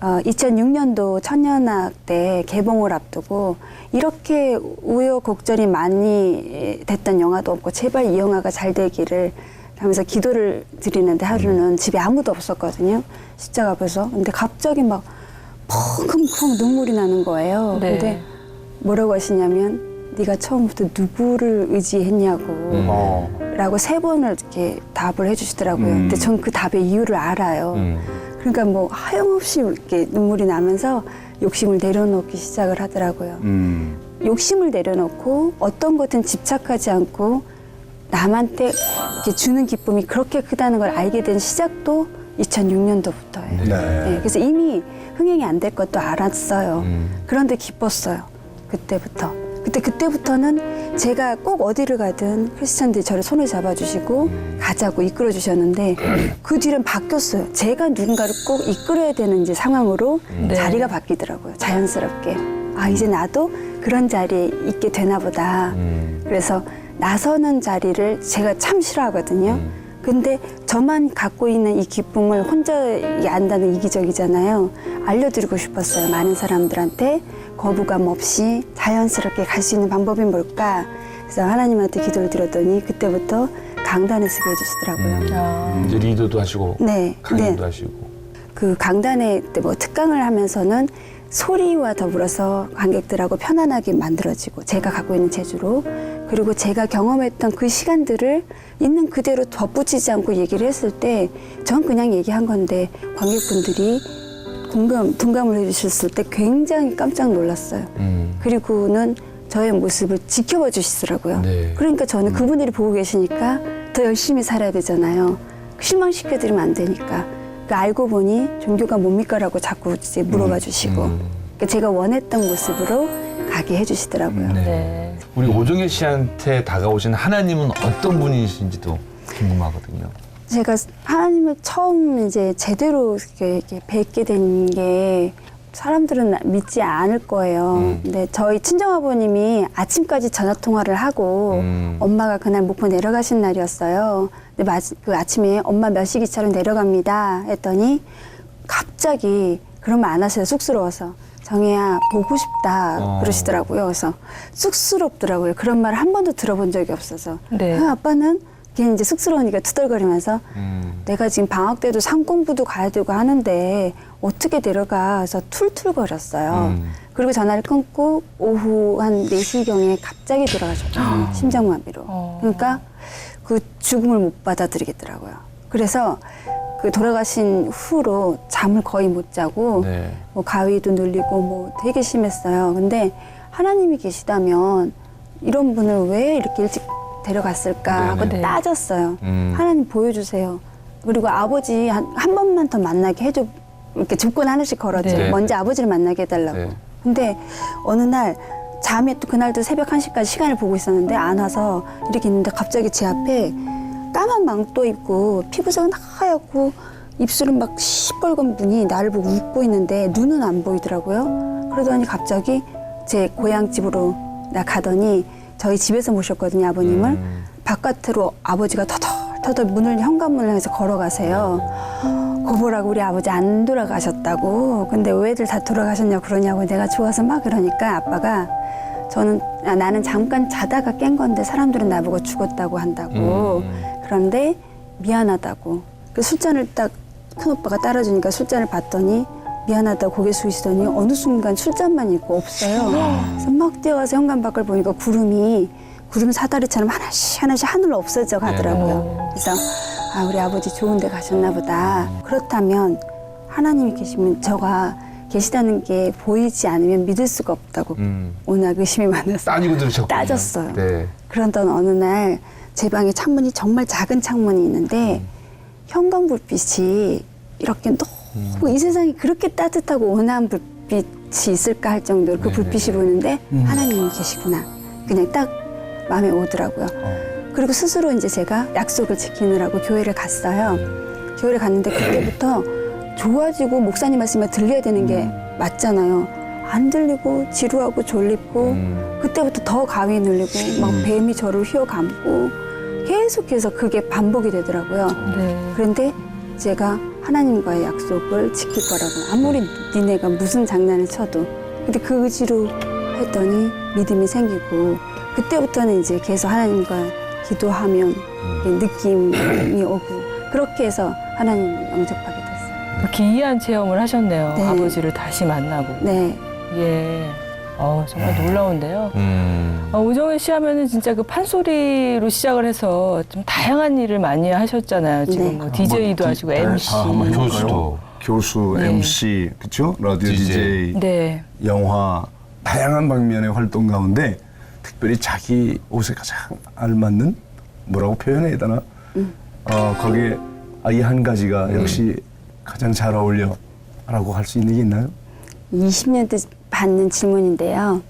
Speaker 5: 2006년도 천년악 때 개봉을 앞두고 이렇게 우여곡절이 많이 됐던 영화도 없고 제발 이 영화가 잘 되기를 하면서 기도를 드리는데 하루는 집에 아무도 없었거든요. 십자가 앞에서. 근데 갑자기 막 펑펑 눈물이 나는 거예요.
Speaker 4: 네.
Speaker 5: 근데 뭐라고 하시냐면 네가 처음부터 누구를 의지했냐고 라고 3번을 이렇게 답을 해주시더라고요. 근데 전 그 답의 이유를 알아요. 그러니까 뭐 하염없이 이렇게 눈물이 나면서 욕심을 내려놓기 시작을 하더라고요. 욕심을 내려놓고 어떤 것든 집착하지 않고 남한테 이렇게 주는 기쁨이 그렇게 크다는 걸 알게 된 시작도 2006년도부터예요. 네, 그래서 이미 흥행이 안 될 것도 알았어요. 그런데 기뻤어요. 그때부터. 그때부터는 제가 꼭 어디를 가든 크리스찬들이 저를 손을 잡아주시고 가자고 이끌어 주셨는데 그 뒤는 바뀌었어요. 제가 누군가를 꼭 이끌어야 되는 이제 상황으로
Speaker 4: 네.
Speaker 5: 자리가 바뀌더라고요. 자연스럽게. 아, 이제 나도 그런 자리에 있게 되나 보다. 그래서 나서는 자리를 제가 참 싫어하거든요. 근데 저만 갖고 있는 이 기쁨을 혼자 안다는 이기적이잖아요. 알려드리고 싶었어요. 많은 사람들한테 거부감 없이 자연스럽게 갈 수 있는 방법이 뭘까? 그래서 하나님한테 기도를 드렸더니 그때부터 강단에 서게 해주시더라고요.
Speaker 3: 이제 리더도 하시고
Speaker 5: 네.
Speaker 3: 강연도
Speaker 5: 네.
Speaker 3: 하시고.
Speaker 5: 그 강단에 뭐 특강을 하면서는 소리와 더불어서 관객들하고 편안하게 만들어지고 제가 갖고 있는 재주로 그리고 제가 경험했던 그 시간들을 있는 그대로 덧붙이지 않고 얘기를 했을 때 전 그냥 얘기한 건데 관객분들이 동감을 해주셨을 때 굉장히 깜짝 놀랐어요. 그리고는 저의 모습을 지켜봐 주시더라고요.
Speaker 3: 네.
Speaker 5: 그러니까 저는 그분들이 보고 계시니까 더 열심히 살아야 되잖아요. 실망시켜드리면 안 되니까. 그러니까 알고 보니 종교가 뭡니까라고 자꾸 이제 물어봐 주시고 그러니까 제가 원했던 모습으로 가게 해주시더라고요.
Speaker 4: 네.
Speaker 3: 우리 오정혜 씨한테 다가오신 하나님은 어떤 분이신지도 궁금하거든요.
Speaker 5: 제가 하나님을 처음 이제 제대로 이렇게 뵙게 된 게 사람들은 믿지 않을 거예요. 근데 저희 친정아버님이 아침까지 전화 통화를 하고 엄마가 그날 목포 내려가신 날이었어요. 근데 그 아침에 엄마 몇 시 기차로 내려갑니다 했더니 갑자기 그런 말 안 하세요. 쑥스러워서. 정혜야 보고 싶다 그러시더라고요. 그래서 쑥스럽더라고요. 그런 말을 한 번도 들어본 적이 없어서.
Speaker 4: 네.
Speaker 5: 아빠는 걔는 이제 쑥스러우니까 투덜거리면서 내가 지금 방학 때도 상공부도 가야 되고 하는데 어떻게 내려가서 툴툴거렸어요. 그리고 전화를 끊고 오후 한 4시경에 갑자기 돌아가셨거든요. 심장마비로. 그러니까 그 죽음을 못 받아들이겠더라고요. 그래서 그 돌아가신 후로 잠을 거의 못 자고
Speaker 3: 네.
Speaker 5: 뭐 가위도 눌리고 뭐 되게 심했어요. 근데 하나님이 계시다면 이런 분을 왜 이렇게 일찍 데려갔을까 하고
Speaker 4: 네네.
Speaker 5: 따졌어요. 하나님 보여주세요. 그리고 아버지 한 번만 더 만나게 해줘. 이렇게 조건 하나씩 걸었죠.
Speaker 4: 네.
Speaker 5: 먼저 아버지를 만나게 해달라고.
Speaker 3: 네.
Speaker 5: 근데 어느 날 잠에 또 그날도 새벽 1시까지 시간을 보고 있었는데 안 와서 이렇게 있는데 갑자기 제 앞에 까만 망토 입고 피부색은 하얗고 입술은 막 시뻘건 분이 나를 보고 웃고 있는데 눈은 안 보이더라고요. 그러더니 갑자기 제 고향집으로 나 가더니 저희 집에서 모셨거든요, 아버님을. 바깥으로 아버지가 터덜터덜 문을 현관문을 향해서 걸어가세요. 거보라고 우리 아버지 안 돌아가셨다고. 근데 왜들 다 돌아가셨냐고 그러냐고 내가 좋아서 막 그러니까 아빠가 나는 잠깐 자다가 깬 건데 사람들은 나보고 죽었다고 한다고. 그런데 미안하다고. 그 술잔을 딱 큰오빠가 따라주니까 술잔을 봤더니 미안하다고 고개 숙이시더니 어느 순간 술잔만 있고 없어요. 그래서 막 뛰어가서 현관 밖을 보니까 구름 사다리처럼 하나씩 하늘로 없어져 가더라고요. 그래서 우리 아버지 좋은 데 가셨나 보다. 그렇다면 하나님이 계시면 저가 계시다는 게 보이지 않으면 믿을 수가 없다고 워낙 의심이 많아서
Speaker 3: 따지고 들으셨군요.
Speaker 5: 따졌어요.
Speaker 3: 네.
Speaker 5: 그러던 어느 날 제 방에 창문이 정말 작은 창문이 있는데 형광불빛이 이렇게 너무 이 세상이 그렇게 따뜻하고 온화한 불빛이 있을까 할 정도로 그 불빛이 보이는데 하나님이 계시구나. 그냥 딱 마음에 오더라고요. 그리고 스스로 이제 제가 약속을 지키느라고 교회를 갔어요. 교회를 갔는데 그때부터 좋아지고 목사님 말씀이 들려야 되는 게 맞잖아요. 안 들리고 지루하고 졸립고 그때부터 더 가위 눌리고 막 뱀이 저를 휘어감고 계속해서 그게 반복이 되더라고요.
Speaker 4: 네.
Speaker 5: 그런데 제가 하나님과의 약속을 지킬 거라고 아무리 니네가 무슨 장난을 쳐도 근데 그 의지로 했더니 믿음이 생기고 그때부터는 이제 계속 하나님과 기도하면 느낌이 오고 그렇게 해서 하나님 영접하게 됐어요.
Speaker 4: 기이한 체험을 하셨네요.
Speaker 5: 네.
Speaker 4: 아버지를 다시 만나고.
Speaker 5: 네.
Speaker 4: 예. 정말 놀라운데요. 오정혜 씨 하면은 진짜 그 판소리로 시작을 해서 좀 다양한 일을 많이 하셨잖아요. 지금
Speaker 5: 네.
Speaker 4: 뭐 DJ도 하시고 MC.
Speaker 1: 한번 해볼까요?
Speaker 3: 교수도.
Speaker 1: 교수,
Speaker 4: 네.
Speaker 1: MC, 그렇죠? 라디오 DJ,
Speaker 4: 네.
Speaker 1: 영화 다양한 방면의 활동 가운데 특별히 자기 옷에 가장 알맞는 뭐라고 표현해야 되나? 거기에 이 한 가지가 역시 가장 잘 어울려라고 할 수 있는 게 있나요?
Speaker 5: 20년 받는 질문인데요.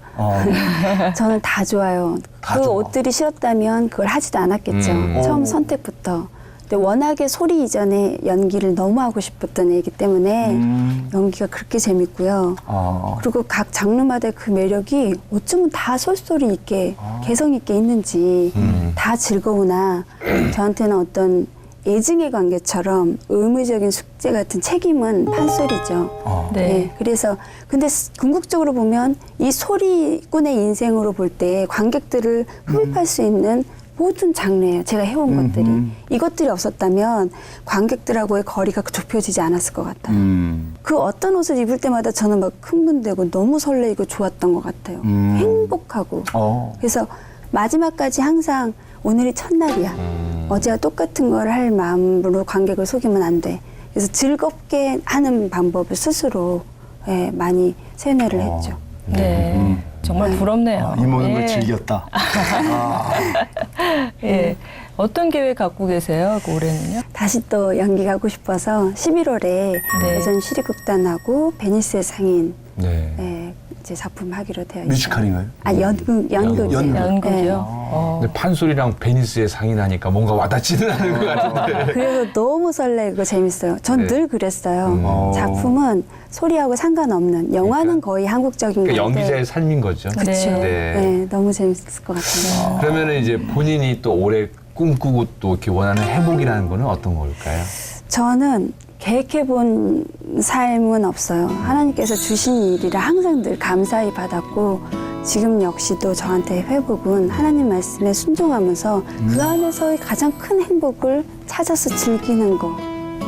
Speaker 5: 저는 다 좋아요.
Speaker 1: 다
Speaker 5: 그
Speaker 1: 좋아.
Speaker 5: 옷들이 싫었다면 그걸 하지도 않았겠죠. 처음 선택부터. 근데 워낙에 소리 이전에 연기를 너무 하고 싶었던 애이기 때문에 연기가 그렇게 재밌고요. 그리고 각 장르마다 그 매력이 어쩌면 다 솔솔이 있게 개성 있게 있는지 다 즐거우나 저한테는 어떤 애증의 관계처럼 의무적인 숙제 같은 책임은 판소리죠.
Speaker 4: 네.
Speaker 5: 그래서 근데 궁극적으로 보면 이 소리꾼의 인생으로 볼 때 관객들을 흡입할 수 있는 모든 장르예요. 제가 해온 것들이. 이것들이 없었다면 관객들하고의 거리가 좁혀지지 않았을 것 같아요. 그 어떤 옷을 입을 때마다 저는 막 흥분되고 너무 설레이고 좋았던 것 같아요. 행복하고. 그래서 마지막까지 항상 오늘이 첫날이야. 어제와 똑같은 걸 할 마음으로 관객을 속이면 안 돼. 그래서 즐겁게 하는 방법을 스스로 예, 많이 세뇌를 했죠.
Speaker 4: 네. 정말 부럽네요.
Speaker 1: 이 모든 걸
Speaker 4: 예.
Speaker 1: 즐겼다.
Speaker 4: 예. 어떤 계획 갖고 계세요? 그 올해는요?
Speaker 5: 다시 또 연기하고 싶어서 11월에
Speaker 4: 네.
Speaker 5: 예전 시립극단하고 베니스의 상인
Speaker 3: 네.
Speaker 5: 예, 이제 작품 하기로 되어 있어요.
Speaker 1: 뮤지컬인가요?
Speaker 5: 아 연극이요.
Speaker 4: 연극이요?
Speaker 3: 근데 판소리랑 베니스에 상인하니까 뭔가 와닿지는 않은 것 같은데.
Speaker 5: 그래서 너무 설레고 재밌어요. 전
Speaker 3: 네.
Speaker 5: 늘 그랬어요. 작품은 소리하고 상관없는 영화는 거의 한국적인
Speaker 3: 그러니까
Speaker 5: 건데
Speaker 3: 연기자의 삶인 거죠.
Speaker 5: 그렇죠.
Speaker 4: 네.
Speaker 5: 네, 너무 재밌을 것 같아요.
Speaker 3: 그러면은 이제 본인이 또 올해 꿈꾸고 또 이렇게 원하는 회복이라는 거는 어떤 걸까요?
Speaker 5: 저는 계획해본 삶은 없어요. 하나님께서 주신 일이라 항상 늘 감사히 받았고 지금 역시도 저한테 회복은 하나님 말씀에 순종하면서 그 안에서의 가장 큰 행복을 찾아서 즐기는 거.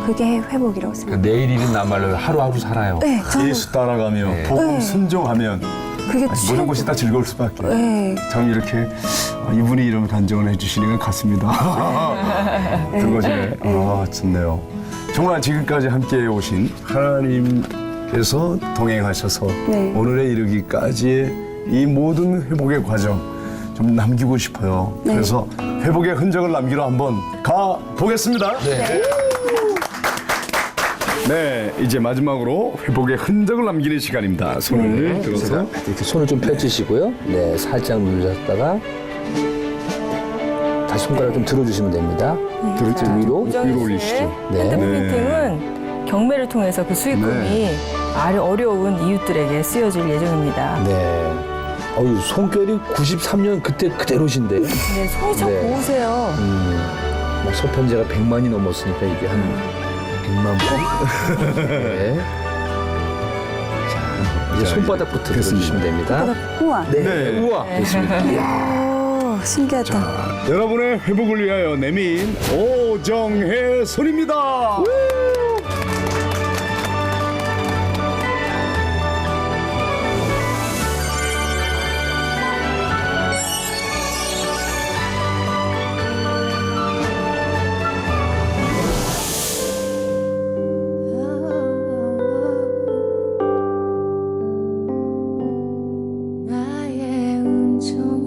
Speaker 5: 그게 회복이라고 생각해요.
Speaker 3: 그러니까 내일이는 나말로 하루하루 살아요.
Speaker 5: 네, 저는
Speaker 1: 예수 따라가며
Speaker 3: 네.
Speaker 1: 복음 순종하면
Speaker 5: 그게
Speaker 1: 모든 것이 다 즐거울 수밖에.
Speaker 5: 네.
Speaker 1: 참 이렇게 이분이 이런 간증을 해주시는 것 같습니다. 그것이네. 아, 좋네요. 정말 지금까지 함께 오신 하나님께서 동행하셔서
Speaker 5: 네.
Speaker 1: 오늘에 이르기까지의 이 모든 회복의 과정 좀 남기고 싶어요.
Speaker 5: 네.
Speaker 1: 그래서 회복의 흔적을 남기러 한번 가 보겠습니다. 네, 이제 마지막으로 회복의 흔적을 남기는 시간입니다. 손을 들어서
Speaker 8: 이렇게 손을 좀 펼치시고요. 네, 살짝 누르셨다가 다시 손가락 좀 들어주시면 됩니다.
Speaker 1: 들을지
Speaker 8: 위로.
Speaker 1: 위로 올리시죠.
Speaker 8: 네.
Speaker 4: 핸드폰
Speaker 1: 네.
Speaker 4: 미팅은 경매를 통해서 그 수익금이 아주 어려운 이웃들에게 쓰여질 예정입니다.
Speaker 8: 네. 어유 손결이 93년 그때 그대로신데요.
Speaker 4: 네, 손이 참
Speaker 8: 네.
Speaker 4: 고우세요.
Speaker 8: 뭐 소편제가 100만이 넘었으니까 이게 한 100만 번. 네. 자, 이제 손바닥부터 들어주시면 됩니다.
Speaker 5: 우와.
Speaker 8: 네. 우와. 됐습니다.
Speaker 5: 오, 신기하다.
Speaker 1: 여러분의 회복을 위하여 내민 오정혜 손입니다.
Speaker 9: 나의 운총